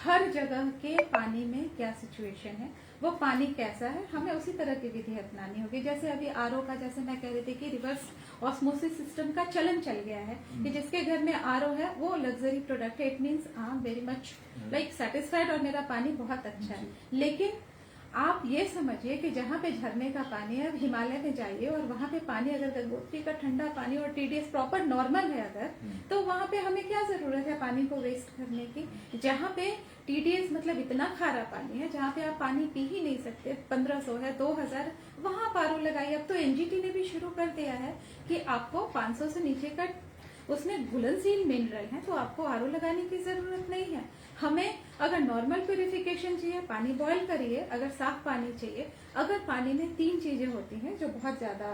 हर जगह के पानी में क्या सिचुएशन है वो पानी कैसा है, हमें उसी तरह की विधि अपनानी होगी। जैसे अभी आरओ का, जैसे मैं कह रही थी कि रिवर्स ऑस्मोसिस सिस्टम का चलन चल गया है कि जिसके घर में आरओ है वो लग्जरी प्रोडक्ट है। It means I am very much like satisfied और मेरा पानी बहुत अच्छा है। लेकिन आप ये समझिए कि जहाँ पे झरने का पानी है, हिमालय में जाइए और वहाँ पे पानी अगर गंगोत्री का ठंडा पानी और टीडीएस प्रॉपर नॉर्मल है अगर, तो वहाँ पे हमें क्या जरूरत है पानी को वेस्ट करने की। जहाँ पे टीडीएस मतलब इतना खारा पानी है, जहाँ पे आप पानी पी ही नहीं सकते, 1500 है 2000, वहाँ पारो लगाइए। अब तो एनजीटी ने भी शुरू कर दिया है कि आपको 500 से नीचे का उसमें घुलनशील मिनरल है, तो आपको आरओ लगाने की जरूरत नहीं है। हमें अगर नॉर्मल प्यूरिफिकेशन चाहिए, पानी बॉईल करिए। अगर साफ पानी चाहिए, अगर पानी में 3 चीजें होती हैं जो बहुत ज्यादा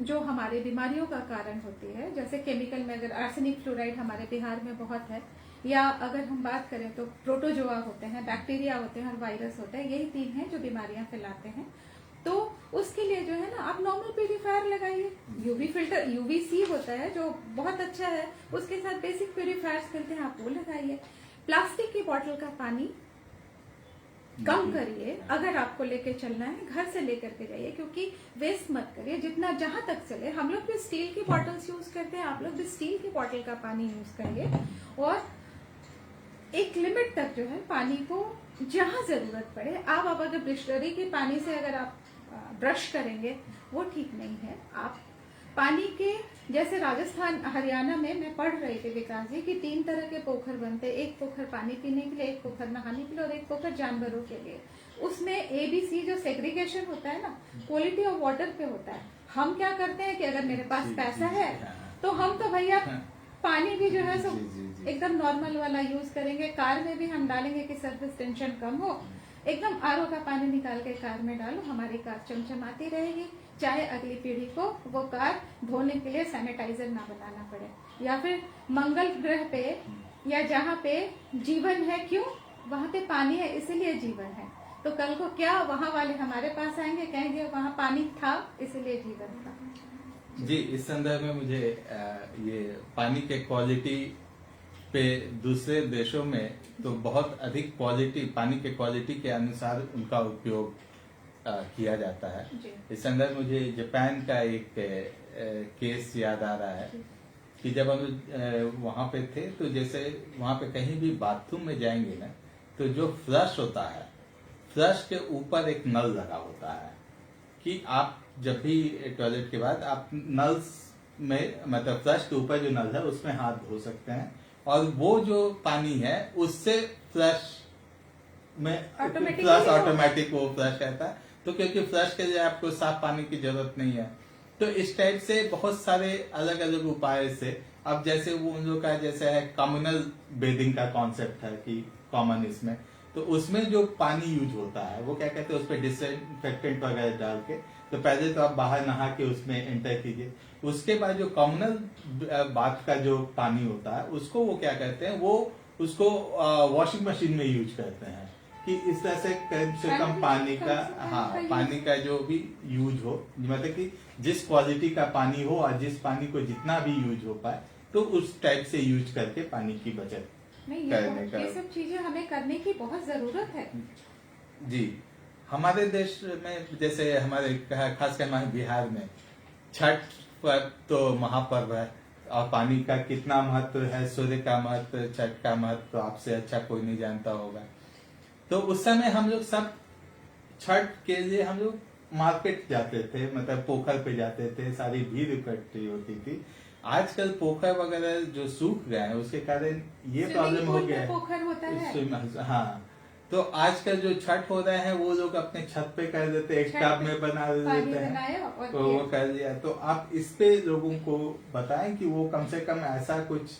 जो हमारे बीमारियों का कारण होती है, जैसे केमिकल में अगर आर्सेनिक फ्लोराइड हमारे बिहार में बहुत है, या अगर हम बात करें तो प्रोटोजोआ होते हैं, बैक्टीरिया होते हैं और वायरस होते हैं, यही 3 हैं जो बीमारियां फैलाते हैं। तो उसके लिए जो है ना, आप नॉर्मल प्यूरिफायर लगाइए। यूवी फिल्टर, यूवीसी होता है जो बहुत अच्छा है, उसके साथ बेसिक प्यूरिफायर्स मिलते हैं, आप वो लगाइए। प्लास्टिक की बोतल का पानी कम करिए, अगर आपको लेके चलना है घर से लेकर के जाइए, क्योंकि वेस्ट मत करिए। जितना जहां तक चले, हम लोग भी स्टील की बॉटल्स यूज करते हैं, आप लोग भी स्टील की बॉटल का पानी यूज करिए। और एक लिमिट तक जो है पानी को जहां जरूरत पड़े, आप अगर बिस्लरी के पानी से अगर आप ब्रश करेंगे वो ठीक नहीं है। आप पानी के, जैसे राजस्थान हरियाणा में मैं पढ़ रही थी विकास जी कि 3 तरह के पोखर बनते हैं, एक पोखर पानी पीने के लिए, एक पोखर नहाने के लिए और एक पोखर जानवरों के लिए। उसमें ABC जो सेग्रीगेशन होता है ना, क्वालिटी ऑफ वाटर पे होता है। हम क्या करते हैं कि अगर मेरे पास पैसा है तो हम तो भैया पानी भी जो है सो एकदम नॉर्मल वाला यूज करेंगे। कार में भी हम डालेंगे कि सरफेस टेंशन कम हो, एकदम आरओ का पानी निकाल के कार में डालो, हमारी कार चमचमाती रहेगी, चाहे अगली पीढ़ी को वो कार धोने के लिए सैनिटाइजर ना बनाना पड़े। या फिर मंगल ग्रह पे या जहाँ पे जीवन है, क्यों, वहाँ पे पानी है इसीलिए जीवन है। तो कल को क्या वहाँ वाले हमारे पास आएंगे, कहेंगे वहाँ पानी था इसलिए जीवन था। जी, इस संदर्भ में मुझे ये पानी के क्वालिटी पे दूसरे देशों में तो बहुत अधिक क्वालिटी, पानी के क्वालिटी के अनुसार उनका उपयोग किया जाता है। इस संदर्भ मुझे जापान का एक केस याद आ रहा है कि जब हम वहां पे थे, तो जैसे वहां पे कहीं भी बाथरूम में जाएंगे ना, तो जो फ्लश होता है, फ्लश के ऊपर एक नल लगा होता है कि आप जब भी टॉयलेट के बाद आप नल में, मतलब फ्लश के ऊपर जो नल है उसमें हाथ धो सकते हैं, और वो जो पानी है उससे फ्लश में फ्लश ऑटोमेटिक वो फ्लश रहता है। तो क्योंकि फ्लश के लिए आपको साफ पानी की जरूरत नहीं है, तो इस टाइप से बहुत सारे अलग अलग उपाय से, अब जैसे वो उन लोग का जैसे है कम्युनल बेदिंग का कॉन्सेप्ट है कि कॉमन इसमें, तो उसमें जो पानी यूज होता है वो क्या कहते हैं, उस पर डिसइंफेक्टेंट वगैरह डाल के, तो पहले तो आप बाहर नहा के उसमें एंटर कीजिए, उसके बाद जो कम्युनल बाथ का जो पानी होता है उसको वो क्या कहते हैं, वो उसको वॉशिंग मशीन में यूज करते हैं कि इस तरह से कम पानी का, हाँ, पानी का जो भी यूज हो, मतलब कि जिस क्वालिटी का पानी हो और जिस पानी को जितना भी यूज हो पाए, तो उस टाइप से यूज करके पानी की बचत करने का, ये सब चीजें हमें करने की बहुत जरूरत है। जी, हमारे देश में जैसे हमारे खासकर हमारे बिहार में छठ पर तो महापर्व है, और पानी का कितना महत्व है, सूर्य का महत्व, छठ का महत्व तो आपसे अच्छा कोई नहीं जानता होगा। तो उस समय हम लोग सब छठ के लिए हम लोग मार्केट जाते थे, मतलब पोखर पे जाते थे, सारी भीड़ इकट्ठी होती थी। आजकल पोखर वगैरह जो सूख गए हैं उसके कारण ये प्रॉब्लम हो गया है, पोखर होता है। हाँ, तो आजकल जो छठ हो रहे हैं वो लोग अपने छत पे कर देते हैं, एक टब में बना देते हैं, तो वो कर लिया। तो आप इस पे लोगों को बताएं कि वो कम से कम ऐसा कुछ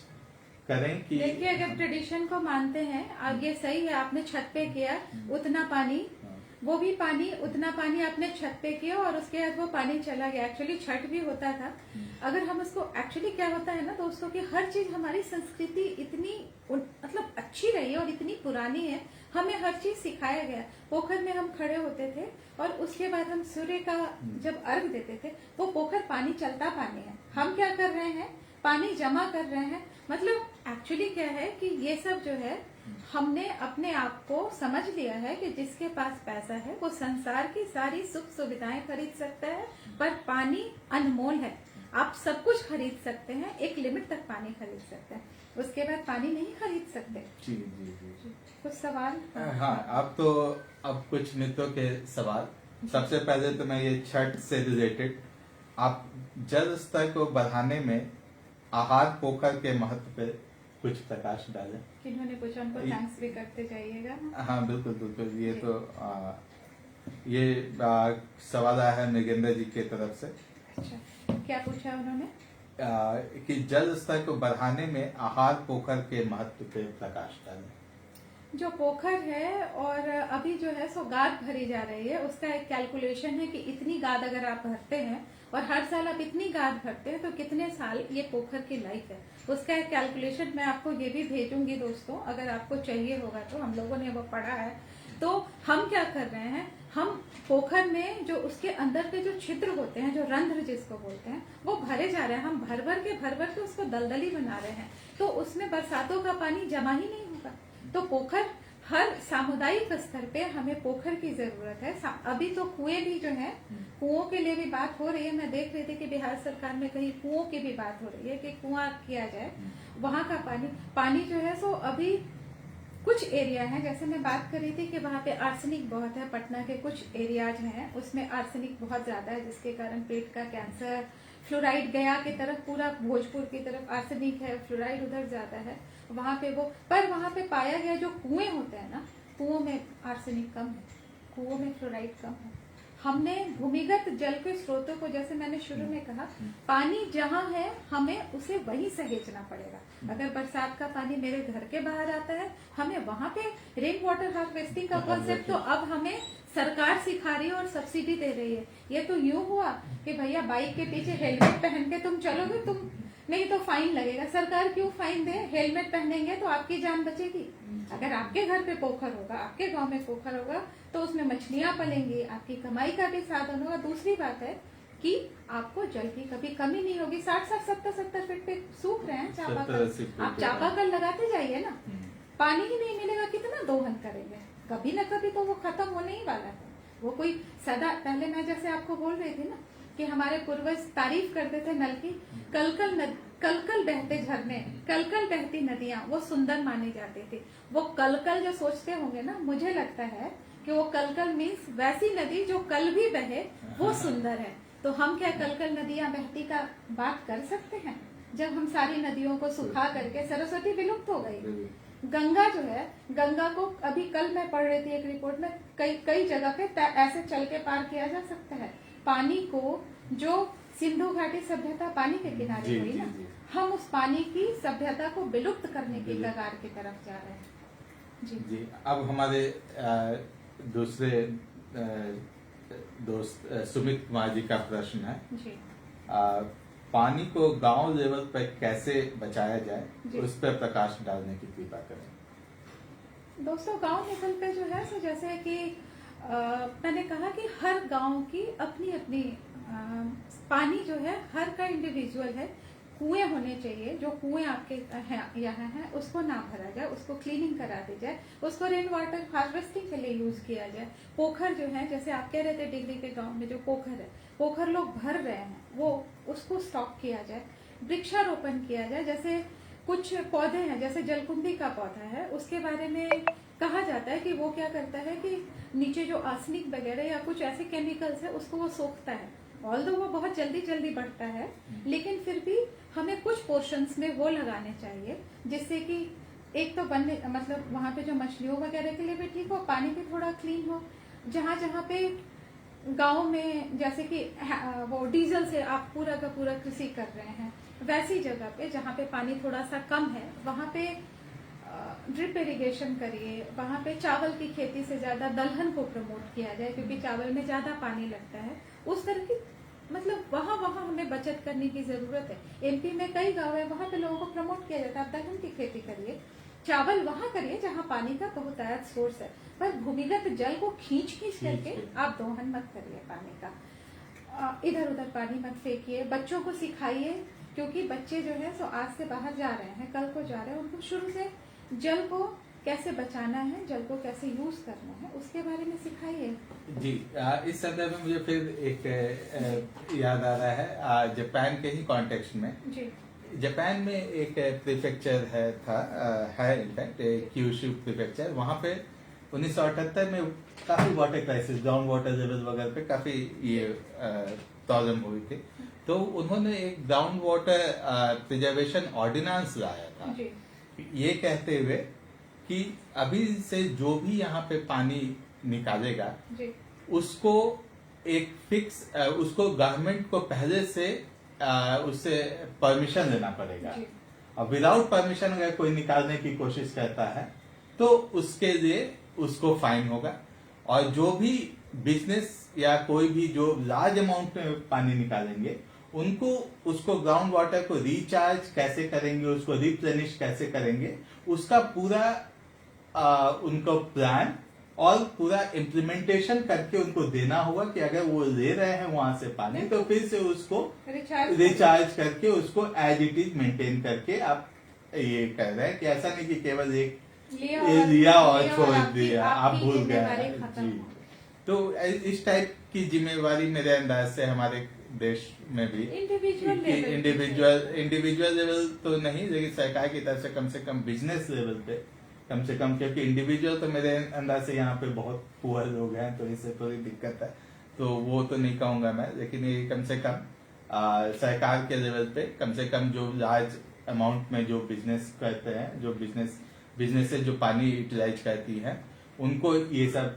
करें कि, देखिए अगर ट्रेडिशन को मानते हैं, आगे सही है, आपने छत पे किया उतना पानी, वो भी पानी, उतना पानी आपने छत पे किया और उसके बाद वो पानी चला गया। एक्चुअली छठ भी होता था, अगर हम उसको, एक्चुअली क्या होता है ना दोस्तों कि हर चीज, हमारी संस्कृति इतनी मतलब अच्छी रही है और इतनी पुरानी है, हमें हर चीज सिखाया गया। पोखर में हम खड़े होते थे और उसके बाद हम सूर्य का जब अर्घ देते थे, वो पोखर पानी चलता पानी है, हम क्या कर रहे हैं, पानी जमा कर रहे हैं। मतलब एक्चुअली क्या है कि ये सब जो है हमने अपने आप को समझ लिया है कि जिसके पास पैसा है वो संसार की सारी सुख सुविधाएं खरीद सकता है, पर पानी अनमोल है। आप सब कुछ खरीद सकते हैं, एक लिमिट तक पानी खरीद सकते हैं, उसके बाद पानी नहीं खरीद सकते। जी जी जी। कुछ सवाल? हाँ, अब कुछ मित्रों के सवाल। सबसे पहले तो मैं ये छठ से रिलेटेड, आप जल स्तर को बढ़ाने में आहार पोखर के महत्व पे कुछ प्रकाश डालें। किन्होंने पूछा उनको थैंक्स भी करते जाइएगा। हाँ बिल्कुल बिल्कुल, ये जी। तो सवाल आया है मृगेंद्र जी की तरफ से। अच्छा, क्या पूछा उन्होंने? कि जल स्तर को बढ़ाने में आहार पोखर के महत्व पे प्रकाश डालें। जो पोखर है और अभी जो है सो गाद भरी जा रही है, उसका एक कैलकुलेशन है कि इतनी गाद अगर आप भरते हैं और हर साल आप इतनी गाद भरते हैं तो कितने साल ये पोखर की लाइफ है, उसका एक कैलकुलेशन मैं आपको ये भी भेजूंगी दोस्तों, अगर आपको चाहिए होगा तो। हम लोगों ने वो पढ़ा है। तो हम क्या कर रहे हैं, हम पोखर में जो उसके अंदर के जो छिद्र होते हैं, जो रंध्र जिसको बोलते हैं, वो भरे जा रहे हैं। हम भर भर के उसको दलदली बना रहे हैं, तो उसमें बरसातों का पानी जमा ही नहीं होगा। तो पोखर हर सामुदायिक स्तर पे हमें पोखर की जरूरत है। अभी तो कुएं भी जो है, कुओं के लिए भी बात हो रही है। मैं देख रही थी कि बिहार सरकार में कहीं कुओं की भी बात हो रही है कि कुआं किया जाए, वहां का पानी जो है सो अभी कुछ एरिया है, जैसे मैं बात कर रही थी कि वहाँ पे आर्सेनिक बहुत है। पटना के कुछ एरियाज हैं उसमें आर्सेनिक बहुत ज्यादा है, जिसके कारण पेट का कैंसर। फ्लोराइड गया की तरफ, पूरा भोजपुर की तरफ आर्सेनिक है, फ्लोराइड उधर ज्यादा है। वहाँ पे वहाँ पे पाया गया जो कुएं होते हैं ना, कुओं में आर्सेनिक कम है, कुओं में फ्लोराइड कम है। हमने भूमिगत जल के स्रोतों को, जैसे मैंने शुरू में कहा, पानी जहाँ है हमें उसे वहीं सहेजना पड़ेगा। अगर बरसात का पानी मेरे घर के बाहर आता है, हमें वहां पे रेन वाटर हार्वेस्टिंग का कॉन्सेप्ट तो अब हमें सरकार सिखा रही है और सब्सिडी दे रही है। ये तो यूं हुआ कि भैया बाइक के पीछे हेलमेट पहन के तुम चलोगे, तुम नहीं तो फाइन लगेगा। सरकार क्यों फाइन दे? हेलमेट पहनेंगे तो आपकी जान बचेगी। अगर आपके घर पे पोखर होगा, आपके गांव में पोखर होगा, तो उसमें मछलियां पलेंगी, आपकी कमाई का भी साधन होगा। दूसरी बात है कि आपको जल की कभी कमी नहीं होगी। 60-60, 70-70 फीट पे सूख रहे हैं चापाकल, आप चापाकल लगाते जाइए ना, पानी ही नहीं मिलेगा, कितना दोहन करेंगे? कभी न कभी तो वो खत्म होने ही वाला है। वो कोई सदा, पहले मैं जैसे आपको बोल रही थी ना कि हमारे पूर्वज तारीफ करते थे नल की, कल बहते झरने, कल बहती नदियां, वो सुंदर मानी जाती थी। वो कल जो सोचते होंगे ना, मुझे लगता है कि वो कल मीन्स वैसी नदी जो कल भी बहे, वो सुंदर है। तो हम क्या कल नदियां बहती का बात कर सकते हैं जब हम सारी नदियों को सुखा करके? सरस्वती विलुप्त हो गई। गंगा जो है, गंगा को अभी कल मैं पढ़ रही थी एक रिपोर्ट में, कई जगह पे ऐसे चल के पार किया जा सकता है। पानी को, जो सिंधु घाटी सभ्यता पानी के किनारे हुई ना, हम उस पानी की सभ्यता को विलुप्त करने की कगार की तरफ जा रहे हैं। जी। अब हमारे दूसरे दोस्त सुमित कुमार जी का प्रश्न है जी। पानी को गांव लेवल पर कैसे बचाया जाए, उस पर प्रकाश डालने की कृपा करें। दोस्तों, गांव लेवल पे जो है सो जैसे कि मैंने कहा कि हर गांव की अपनी अपनी पानी जो है हर का इंडिविजुअल है। कुएं होने चाहिए, जो कुएं आपके यहाँ है उसको ना भरा जाए, उसको क्लीनिंग करा दी जाए, उसको रेन वाटर हार्वेस्टिंग के लिए यूज किया जाए। पोखर जो है, जैसे आप कह रहे थे डिग्री के गांव में जो पोखर है, पोखर लोग भर रहे हैं, वो उसको स्टॉक किया जाए। वृक्षारोपण किया जाए। जैसे कुछ पौधे हैं, जैसे जलकुंभी का पौधा है, उसके बारे में कहा जाता है कि वो क्या करता है कि नीचे जो आर्सेनिक वगैरह या कुछ ऐसे केमिकल्स है उसको वो सोखता है। ऑल्दो वो बहुत जल्दी बढ़ता है, लेकिन फिर भी हमें कुछ पोर्शंस में वो लगाने चाहिए, जिससे कि एक तो बनने, मतलब वहाँ पे जो मछलियों वगैरह के लिए भी ठीक हो, पानी भी थोड़ा क्लीन हो। जहाँ पे गांव में जैसे कि वो डीजल से आप पूरा का पूरा कृषि कर रहे हैं, वैसी जगह पे जहाँ पे पानी थोड़ा सा कम है, वहाँ पे ड्रिप इरिगेशन करिए। वहाँ पे चावल की खेती से ज्यादा दलहन को प्रमोट किया जाए, क्योंकि चावल में ज्यादा पानी लगता है। उस तरह की, मतलब वहाँ हमें बचत करने की जरूरत है। एमपी में कई गांव है, वहाँ पे लोगों को प्रमोट किया जाता है, आप दलहन की खेती करिए, चावल वहाँ करिए जहाँ पानी का बहुतायत सोर्स है। पर भूमिगत जल को खींच करके आप दोहन मत करिए पानी का, इधर उधर पानी मत फेंकिए। बच्चों को सिखाइए, क्योंकि बच्चे जो है सो आज से बाहर जा रहे हैं, कल को जा रहे हैं, उनको शुरू से जल को कैसे बचाना है, जल को कैसे यूज करना है, उसके बारे में सिखाइए। जी, इस संदर्भ में मुझे फिर एक याद आ रहा है जापान के ही कॉन्टेक्स्ट में। जी जापान में एक प्रीफेक्चर है इनफैक्ट क्यूशू प्रीफेक्चर। वहां पे 1978 में काफी water crisis, ground water level वगैरह पे काफी ये प्रॉब्लम हुई थी। तो उन्होंने एक ग्राउंड वाटर प्रिजर्वेशन ऑर्डिनेंस लाया था, जी ये कहते हुए कि अभी से जो भी यहाँ पे पानी निकालेगा जी उसको एक फिक्स उसको गवर्नमेंट को पहले से उससे परमिशन लेना पड़ेगा। जी और विदाउट परमिशन अगर कोई निकालने की कोशिश करता है तो उसके लिए उसको फाइन होगा। और जो भी बिजनेस या कोई भी जो लार्ज अमाउंट में पानी निकालेंगे उनको उसको ग्राउंड वाटर को रिचार्ज कैसे करेंगे, उसको रिप्लेनिश कैसे करेंगे, उसका पूरा उनको प्लान और पूरा इम्प्लीमेंटेशन करके उनको देना होगा कि अगर वो ले रहे हैं वहां से पानी तो फिर से उसको रिचार्ज करके उसको एज इट इज मेंटेन करके आप ये कर रहे हैं कि ऐसा नहीं कि केवल एक लिया और छोड़ दिया, आप भूल गए। जी, तो इस टाइप की जिम्मेवारी मेरे अंदाज से हमारे देश में भी इंडिविजुअल लेवल तो नहीं, लेकिन सरकार की तरफ से कम बिजनेस लेवल पे कम से कम, क्योंकि इंडिविजुअल तो मेरे अंदाज से यहाँ पे बहुत पुअर लोग हैं तो इससे थोड़ी दिक्कत है, तो वो तो नहीं कहूंगा मैं। लेकिन ये कम से कम सरकार के लेवल पे कम से कम जो लार्ज अमाउंट में जो बिजनेस करते हैं, जो बिजनेसेस जो पानी यूटिलाइज करती हैं, उनको ये सब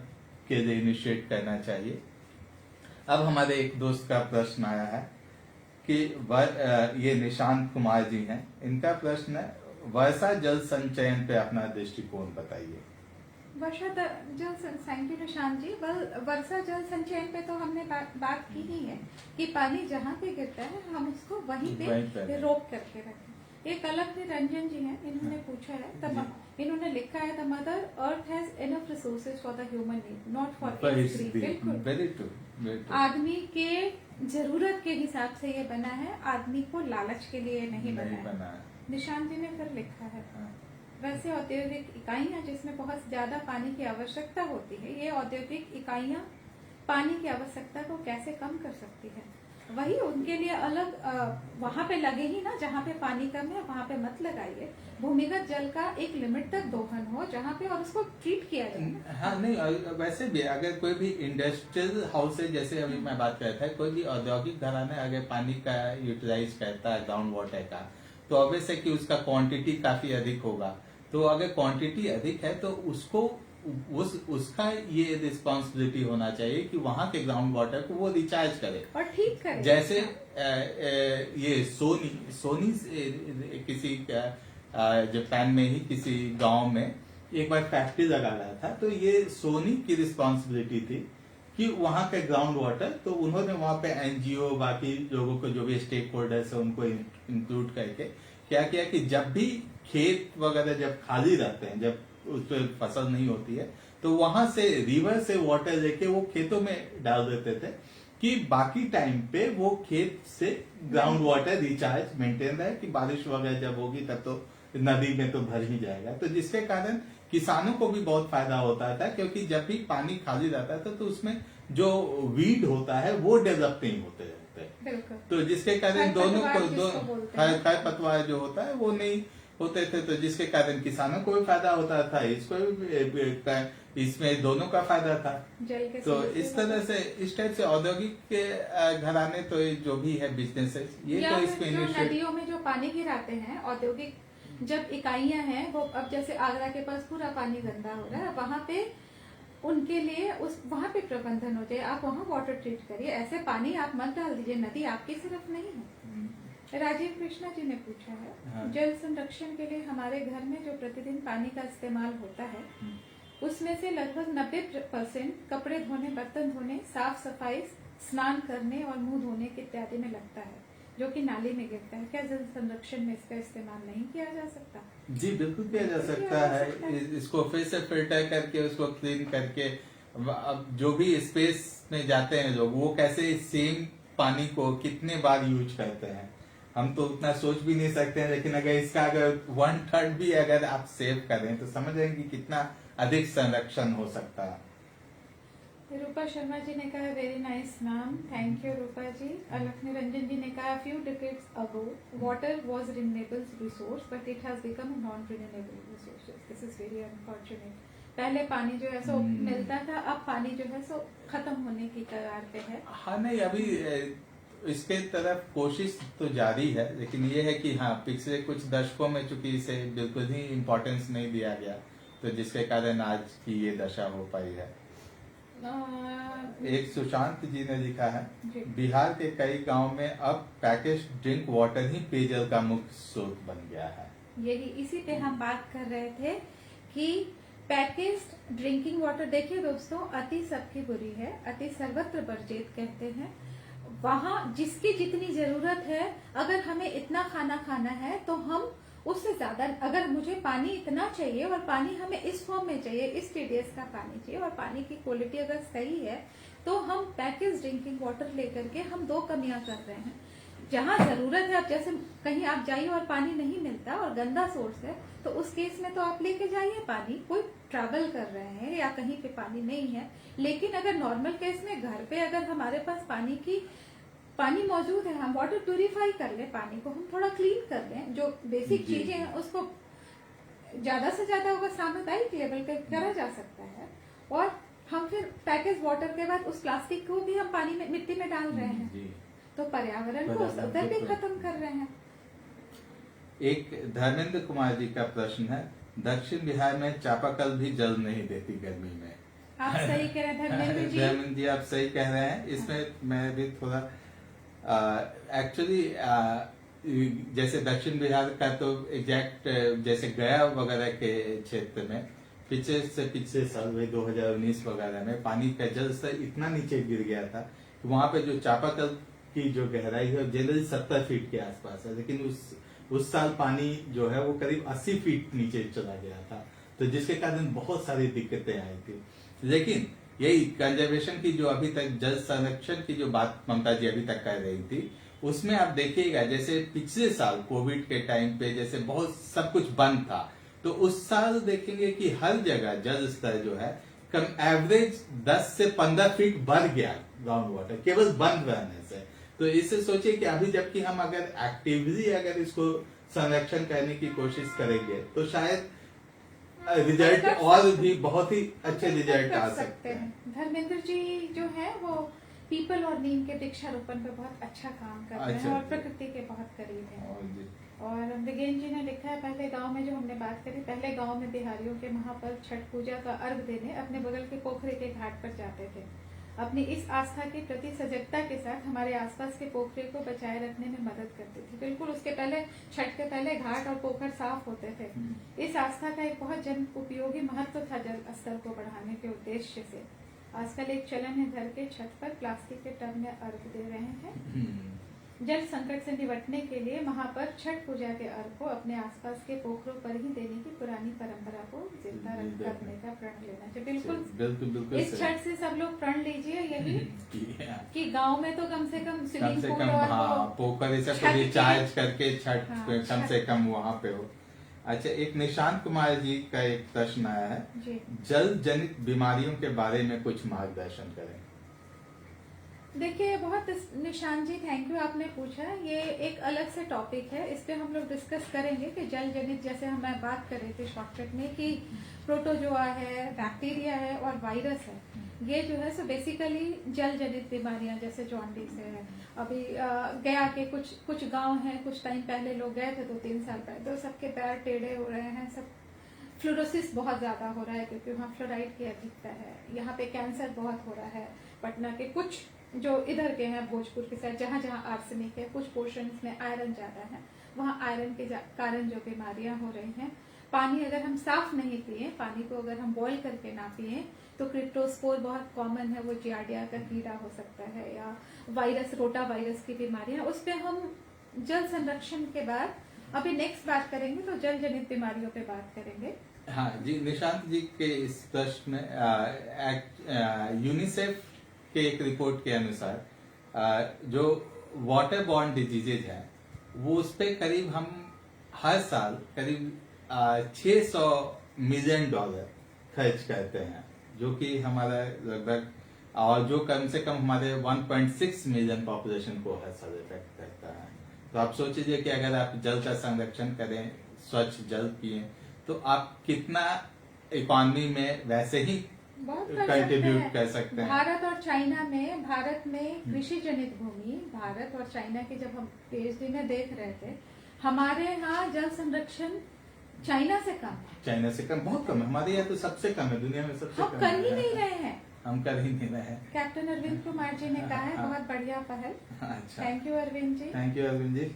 के लिए इनिशिएट करना चाहिए। अब हमारे एक दोस्त का प्रश्न आया है कि ये निशांत कुमार जी हैं, इनका प्रश्न है वर्षा जल संचयन पे अपना दृष्टिकोण बताइए। वर्षा जल थैंक यू निशांत जी। वर्षा जल संचयन पे तो हमने बात की ही है कि पानी जहाँ पे गिरता है हम उसको वहीं पे रोक करके रखें। एक अलग रंजन जी हैं, इन्होंने पूछा है, इन्होंने लिखा है the mother earth has enough resources for the human need not for his greed. बिल्कुल आदमी के जरूरत के हिसाब से ये बना है, आदमी को लालच के लिए नहीं बना है। निशांत जी ने फिर लिखा है वैसे औद्योगिक इकाइयां जिसमें बहुत ज्यादा पानी की आवश्यकता होती है, ये औद्योगिक इकाइयां पानी की आवश्यकता को कैसे कम कर सकती है? वही उनके लिए अलग वहां पे लगे ही ना, जहाँ पे पानी कम है वहां पे मत लगाइए। भूमिगत जल का एक लिमिट तक दोहन हो जहाँ पे, और उसको ट्रीट किया जाए। हाँ नहीं, वैसे भी अगर कोई भी इंडस्ट्रियल हाउस है, जैसे अभी मैं बात कर रहा था, कोई भी औद्योगिक घराना अगर पानी का यूटिलाइज करता है ग्राउंड वाटर का, तो ऑब्वियस है कि उसका क्वांटिटी काफी अधिक होगा। तो अगर क्वांटिटी अधिक है तो उसको उसका ये रिस्पॉन्सिबिलिटी होना चाहिए कि वहां के ग्राउंड वाटर को वो रिचार्ज करे और ठीक करे। जैसे ये सोनी किसी जापान में ही किसी गांव में एक बार फैक्ट्री लगा रहा था, तो ये सोनी की रिस्पॉन्सिबिलिटी थी कि वहां के ग्राउंड वाटर, तो उन्होंने वहां पे एनजीओ बाकी लोगों को जो भी स्टेक होल्डर्स है उनको इंक्लूड करके क्या किया कि जब भी खेत वगैरह जब खाली रहते हैं, जब उस पर फसल नहीं होती है, तो वहां से रिवर से वाटर लेके वो खेतों में डाल देते थे कि बाकी टाइम पे वो खेत से ग्राउंड वाटर रिचार्ज मेंटेन रहे, कि बारिश वगैरह जब होगी तब तो नदी में तो भर ही जाएगा। तो जिसके कारण किसानों को भी बहुत फायदा होता था, क्योंकि जब भी पानी खाली रहता था तो उसमें जो वीड होता है वो डेवलप नहीं होते रहते, तो जिसके कारण दोनों को खरपतवार जो होता है वो नहीं होते थे, तो जिसके कारण किसानों को भी फायदा होता था, इसको भी, इसमें दोनों का फायदा था। तो इस तरह से इस टाइप से औद्योगिक घराने तो जो भी है बिजनेसेस, ये तो इसमें नदियों में जो पानी गिराते हैं औद्योगिक जब इकाइयां हैं, वो अब जैसे आगरा के पास पूरा पानी गंदा हो रहा है, वहां पे उनके लिए वहां पे प्रबंधन हो जाए, आप वहां वाटर ट्रीट करिए, ऐसे पानी आप मत डाल दीजिए, नदी आपकी सिर्फ नहीं है। राजीव कृष्णा जी ने पूछा है, हाँ। जल संरक्षण के लिए हमारे घर में जो प्रतिदिन पानी का इस्तेमाल होता है उसमें से लगभग 90% कपड़े धोने, बर्तन धोने, साफ सफाई, स्नान करने और मुंह धोने के इत्यादि में लगता है, जो कि नाली में गिरता है। क्या जल संरक्षण में इसका इस्तेमाल नहीं किया जा सकता? जी बिल्कुल किया जा सकता है। इसको फिर से फिल्टर करके उसको क्लीन करके, अब जो भी स्पेस में जाते हैं लोग, वो कैसे सेम पानी को कितने बार यूज करते हैं। हम तो उतना सोच भी नहीं सकते हैं, लेकिन अगर इसका अगर 1/3 भी अगर आप सेव करें तो समझ रहे हैं कि कितना अधिक संरक्षण हो सकता है। रूपा शर्मा जी ने कहा very nice ma'am, thank you Rupa ji. Alakh Niranjan ji ने कहा few decades ago water was renewable resource but it has become non renewable resources, this is very unfortunate. पहले पानी जो है सो मिलता था, अब पानी जो है सो खत्म होने की कगार पे है। हाँ नहीं, अभी इसके तरफ कोशिश तो जारी है, लेकिन ये है कि हाँ पिछले कुछ दशकों में चूंकि इसे बिल्कुल ही इम्पोर्टेंस नहीं दिया गया, तो जिसके कारण आज की ये दशा हो पाई है। एक सुशांत जी ने लिखा है बिहार के कई गांव में अब पैकेज ड्रिंक वाटर ही पेयजल का मुख्य स्रोत बन गया है। यही इसी पे हम बात कर रहे थे कि पैकेज्ड ड्रिंकिंग वाटर, देखिए दोस्तों, अति सबकी बुरी है, अति सर्वत्र वर्जित कहते हैं। वहाँ जिसकी जितनी जरूरत है, अगर हमें इतना खाना खाना है तो हम उससे ज्यादा, अगर मुझे पानी इतना चाहिए और पानी हमें इस फॉर्म में चाहिए, इस टीडीएस का पानी चाहिए और पानी की क्वालिटी अगर सही है, तो हम पैकेज ड्रिंकिंग वाटर लेकर के हम दो कमियां कर रहे हैं। जहाँ जरूरत है, अब जैसे कहीं आप जाइए और पानी नहीं मिलता और गंदा सोर्स है, तो उस केस में तो आप लेके जाइए पानी, कोई ट्रैवल कर रहे हैं या कहीं पे पानी नहीं है। लेकिन अगर नॉर्मल केस में घर पे अगर हमारे पास पानी मौजूद है, हम वाटर प्यूरिफाई कर लें, पानी को हम थोड़ा क्लीन कर लें, जो बेसिक चीजें हैं उसको ज्यादा से ज्यादा होगा सामुदायिक लेवल पे करा जा सकता है। और हम फिर पैकेज वाटर के बाद उस प्लास्टिक को भी हम पानी में, मिट्टी में डाल रहे हैं, तो पर्यावरण को उधर भी खत्म कर रहे हैं। एक धर्मेंद्र कुमार जी का प्रश्न है, दक्षिण बिहार में चापाकल भी जल नहीं देती गर्मी में। आप सही कह रहे हैं धर्मेंद्र जी। धर्मेंद्र जी आप सही कह रहे हैं। इसमें मैं भी थोड़ा एक्चुअली जैसे दक्षिण बिहार का तो एग्जैक्ट जैसे गया वगैरह के क्षेत्र में पिछले साल 2019 वगैरह में पानी का जल स्तर इतना नीचे गिर गया था कि वहां पे जो चापाकल की जो गहराई है जनरली 70 फीट के आसपास है, लेकिन उस साल पानी जो है वो करीब 80 फीट नीचे चला गया था, तो जिसके कारण बहुत सारी दिक्कतें आई थी। लेकिन यही कंजर्वेशन की जो अभी तक जल संरक्षण की जो बात ममता जी अभी तक कर रही थी, उसमें आप देखिएगा जैसे पिछले साल कोविड के टाइम पे जैसे बहुत सब कुछ बंद था, तो उस साल देखेंगे कि हर जगह जल स्तर जो है कम एवरेज 10 से 15 फीट बढ़ गया ग्राउंड वाटर केवल बंद रहने से। तो इससे सोचिए कि अभी जबकि हम अगर एक्टिवली अगर इसको संरक्षण करने की कोशिश करेंगे तो शायद रिजल्ट और भी बहुत ही अच्छे रिजल्ट आ सकते हैं। धर्मेंद्र जी जो है वो पीपल और नीम के वृक्षारोपण पे बहुत अच्छा काम कर रहे हैं और प्रकृति के बहुत करीब हैं। और मृगेन जी ने लिखा है, पहले गांव में जो हमने बात करी, पहले गांव में बिहारियों के महापर्व छठ पूजा का अर्घ देने अपने बगल के पोखरे के घाट पर जाते थे। अपनी इस आस्था के प्रति सजगता के साथ हमारे आसपास के पोखरे को बचाए रखने में मदद करते थे। बिल्कुल उसके पहले, छठ के पहले घाट और पोखर साफ होते थे। इस आस्था का एक बहुत जन उपयोगी महत्व था जल स्तर को बढ़ाने के उद्देश्य से। आजकल एक चलन है, घर के छत पर प्लास्टिक के टब में अर्घ दे रहे हैं। जल संकट से निपटने के लिए महापर्व छठ पूजा के अर्घ को अपने आसपास के पोखरों पर ही देने की पुरानी परंपरा को जिंदा रखने का प्रण लेना चाहिए। बिल्कुल इस छठ से सब लोग प्रण लीजिए यही कि गांव में तो कम से कम स्विमिंग पूल और पोखर रिचार्ज करके छठ कम से कम वहाँ पे हो। अच्छा, एक निशांत कुमार जी का एक प्रश्न आया है, जल जनित बीमारियों के बारे में कुछ मार्गदर्शन करें। देखिए बहुत निशान जी, थैंक यू, आपने पूछा। ये एक अलग से टॉपिक है, इस पे हम लोग डिस्कस करेंगे कि जल जनित, जैसे हम बात कर रहे थे शॉर्टकट में कि प्रोटोजोआ है, बैक्टीरिया है और वायरस है। ये जो है सो बेसिकली जल जनित बीमारियां जैसे जॉन्डिस है। अभी गया के कुछ गांव हैं, कुछ टाइम पहले लोग गए थे 2-3 साल पहले, तो सबके पैर टेढ़े हो रहे हैं, सब फ्लोरोसिस बहुत ज्यादा हो रहा है क्योंकि वहाँ फ्लोराइड की अधिकता है। यहाँ पे कैंसर बहुत हो रहा है। पटना के कुछ जो इधर के हैं, भोजपुर के साइड, जहाँ जहाँ आर्सेनिक है, कुछ पोर्शंस में आयरन ज्यादा है, वहाँ आयरन के कारण जो बीमारियां हो रही हैं। पानी अगर हम साफ नहीं पिए, पानी को अगर हम बॉईल करके ना पिए, तो क्रिप्टोस्पोर बहुत कॉमन है, वो जियार्डिया का कीड़ा हो सकता है, या वायरस, रोटा वायरस की बीमारियां। उस पर हम जल संरक्षण के बाद अभी नेक्स्ट बात करेंगे, तो जल जनित बीमारियों पे बात करेंगे। हाँ जी, निशांत जी के इस प्रश्न में यूनिसेफ के एक रिपोर्ट के अनुसार जो वाटर बॉर्न डिजीजेज हैं वो उस पे करीब हम हर साल करीब 600 मिलियन डॉलर खर्च करते हैं, जो कि हमारा लगभग और जो कम से कम हमारे 1.6 मिलियन पॉपुलेशन को हर साल इफेक्ट करता है। तो आप सोचिए कि अगर आप जल का संरक्षण करें, स्वच्छ जल पिए, तो आप कितना इकोनॉमी में वैसे ही बहुत कर कंट्रीब्यूट सकते कर हैं। सकते हैं। भारत और चाइना में, भारत में कृषि जनित भूमि, भारत और चाइना के जब हम पीएचडी में देख रहे थे, हमारे यहाँ जल संरक्षण चाइना से कम है। चाइना से कम, बहुत कम है। हमारे यहाँ तो सबसे कम है, दुनिया में सबसे हम कम कर ही है। नहीं रहे हैं। हम कर ही नहीं रहे हैं। कैप्टन अरविंद कुमार जी ने कहा है, बहुत बढ़िया पहल। अच्छा, thank you Arvind ji. Thank you Arvind ji.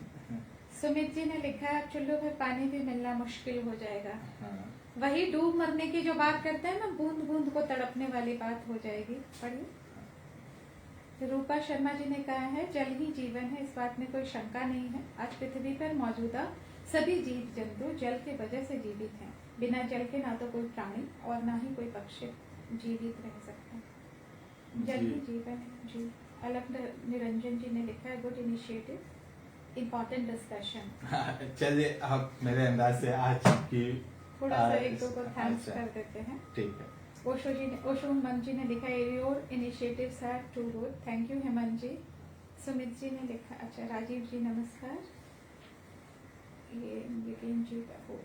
Sumit ji ने लिखा है, अब चुल्लू में पानी भी मिलना मुश्किल हो जाएगा। हाँ। वही डूब मरने की जो बात करते हैं ना, बूंद बूंद को तड़पने वाली बात हो जाएगी। पढ़िए। रूपा शर्मा जी ने कहा है, जल ही जीवन है, इस बात में कोई शंका नहीं है। आज पृथ्वी पर मौजूदा सभी जीव जंतु जल की वजह से जीवित हैं। बिना जल के ना तो कोई प्राणी और ना ही कोई पक्षी जीवित रह सकता है। जल ही जीवन है जी। अलग निरंजन जी ने लिखा है, गुड इनिशिएटिव, इम्पोर्टेंट डिस्कशन। चलिए, आप मेरे अंदाज से आज की थोड़ा सा एक दो को थैंक्स अच्छा, कर देते हैं। ठीक है। ओशो हेमंत जी ने लिखा है, your initiatives are too good. Thank you Hemant ji. Sumit ji ने लिखा, अच्छा राजीव जी नमस्कार। ये विपिन जी का हो।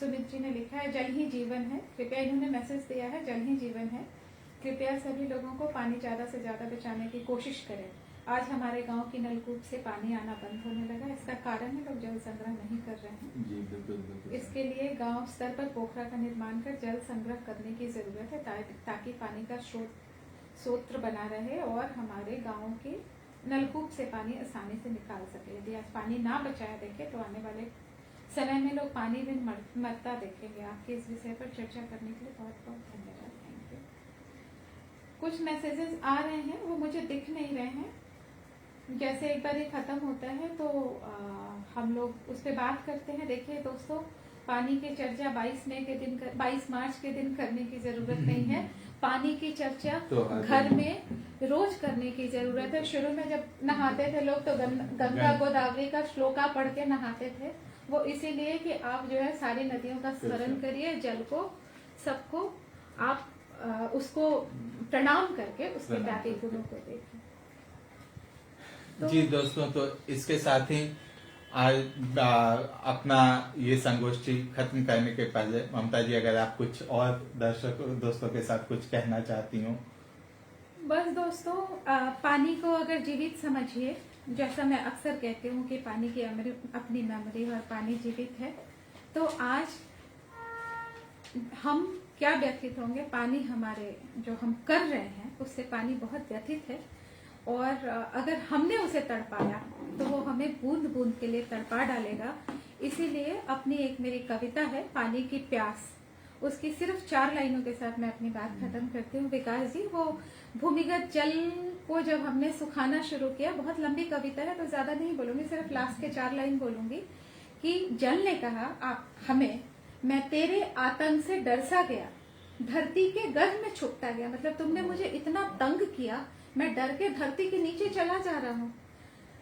सुमित जी ने लिखा है, जल ही जीवन है। कृपया, इन्होंने मैसेज दिया है, जल ही जीवन है, कृपया सभी लोगों को पानी ज्यादा से ज्यादा बचाने की कोशिश करें। आज हमारे गांव की नलकूप से पानी आना बंद होने लगा। इसका कारण है लोग जल संग्रह नहीं कर रहे हैं। जी बिल्कुल बिल्कुल। इसके लिए गांव स्तर पर पोखरा का निर्माण कर जल संग्रह करने की जरूरत है, ताकि पानी का स्रोत बना रहे और हमारे गांव के नलकूप से पानी आसानी से निकाल सके। यदि आज पानी ना बचाया देखे तो आने वाले समय में लोग पानी बिन मरता देखेंगे। आपके इस विषय पर चर्चा करने के लिए बहुत बहुत धन्यवाद। Thank you. कुछ मैसेजेस आ रहे हैं, वो मुझे दिख नहीं रहे हैं। जैसे एक बार ये खत्म होता है तो हम लोग उस पर बात करते हैं। देखिए दोस्तों, पानी की चर्चा 22 मार्च के दिन करने की जरूरत नहीं है। पानी की चर्चा तो घर में रोज करने की जरूरत है। शुरू में जब नहाते थे लोग तो गंगा गोदावरी का श्लोका पढ़ के नहाते थे। वो इसीलिए कि आप जो है सारी नदियों का स्मरण करिए, जल को, सबको आप उसको प्रणाम करके उसके व्यापी गुणों को देखें। जी दोस्तों, तो इसके साथ ही आज अपना ये संगोष्ठी खत्म करने के पहले ममता जी, अगर आप कुछ और दर्शकों दोस्तों के साथ कुछ कहना चाहती हो। बस दोस्तों, पानी को अगर जीवित समझिए, जैसा मैं अक्सर कहती हूँ कि पानी की अपनी मेमोरी और पानी जीवित है, तो आज हम क्या व्यथित होंगे। पानी हमारे जो हम कर रहे हैं उससे पानी बहुत व्यथित है, और अगर हमने उसे तड़पाया तो वो हमें बूंद बूंद के लिए तड़पा डालेगा। इसीलिए अपनी एक मेरी कविता है, पानी की प्यास, उसकी सिर्फ 4 लाइनों के साथ मैं अपनी बात खत्म करती हूँ। विकास जी, वो भूमिगत जल को जब हमने सुखाना शुरू किया, बहुत लंबी कविता है तो ज्यादा नहीं बोलूंगी, सिर्फ लास्ट के 4 लाइन बोलूंगी कि जल ने कहा हमें, मैं तेरे आतंक से डर सा गया, धरती के गर्भ में छुपता गया। मतलब तुमने मुझे इतना तंग किया, मैं डर के धरती के नीचे चला जा रहा हूँ।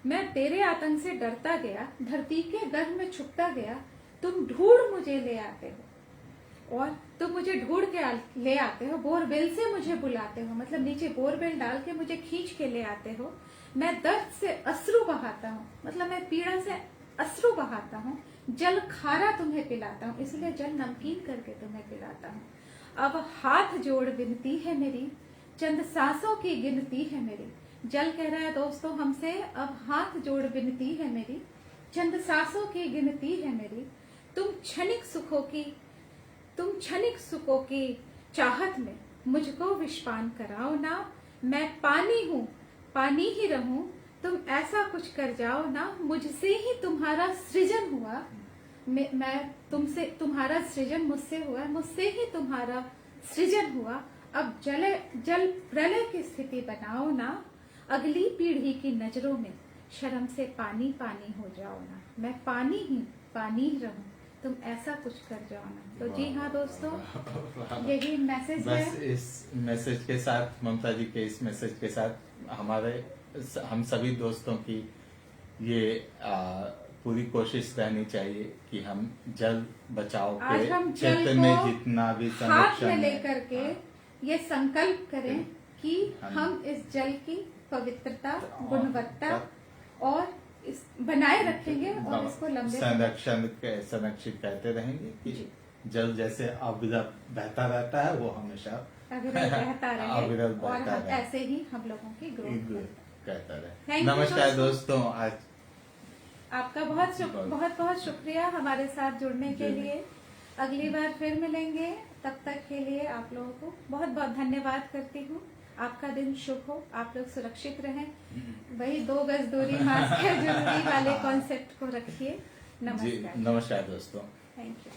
मैं तेरे आतंक से डरता गया, धरती के गर्भ में छुपता गया, तुम ढूंढ मुझे ले आते हो, और तुम मुझे ढूंढ के ले आते हो, बोरवेल से मुझे बुलाते हो, मतलब नीचे बोरवेल डाल के मुझे खींच के ले आते हो। मैं दर्द से अश्रु बहाता हूँ, मतलब मैं पीड़ा से अश्रु बहाता हूँ। जल खारा तुम्हें पिलाता हूँ, इसलिए जल नमकीन करके तुम्हें पिलाता हूँ। अब हाथ जोड़ विनती है मेरी, चंद सांसों की गिनती है मेरी। जल कह रहा है दोस्तों हमसे, अब हाथ जोड़ विनती है मेरी, चंद सांसों की गिनती है मेरी। तुम क्षणिक सुखों की चाहत में मुझको विषपान कराओ ना। मैं पानी हूँ, पानी ही रहूं, तुम ऐसा कुछ कर जाओ ना। मुझसे ही तुम्हारा सृजन हुआ, मैं तुमसे, तुम्हारा सृजन मुझसे हुआ, मुझसे ही तुम्हारा सृजन हुआ। अब जल प्रलय की स्थिति बनाओ ना। अगली पीढ़ी की नजरों में शर्म से पानी पानी हो जाओ ना। मैं पानी ही रहूं, तुम ऐसा कुछ कर जाओ ना। तो जी हाँ दोस्तों, यही मैसेज है। बस इस मैसेज के साथ, ममता जी के इस मैसेज के साथ हम सभी दोस्तों की ये पूरी कोशिश रहनी चाहिए कि हम जल बचाओ आज के हम जल क्षेत्र में को जितना भी हाथ में संरक्षण है, लेकर के ये संकल्प करें कि हम- हम इस जल की पवित्रता, और- गुणवत्ता और इस बनाए रखेंगे और इसको लंबे संरक्षित करते रहेंगे कि जी। जल जैसे अविरत बहता रहता है वो हमेशा अविरत रहता रहे अविरत और बहता रहे। ऐसे ही हम लोगों की ग्रोथ कहता रहे। Thank you, नमस्कार दोस्तों। दोस्तों, आज आपका बहुत बहुत शुक्रिया हमारे साथ जुड़ने के जी। लिए। अगली बार फिर मिलेंगे, तब तक के लिए आप लोगों को बहुत बहुत धन्यवाद करती हूँ। आपका दिन शुभ हो, आप लोग सुरक्षित रहें, वही 2 गज दूरी, मास्क है जरूरी वाले कॉन्सेप्ट को रखिए। जी नमस्कार। नमस्कार दोस्तों। Thank you.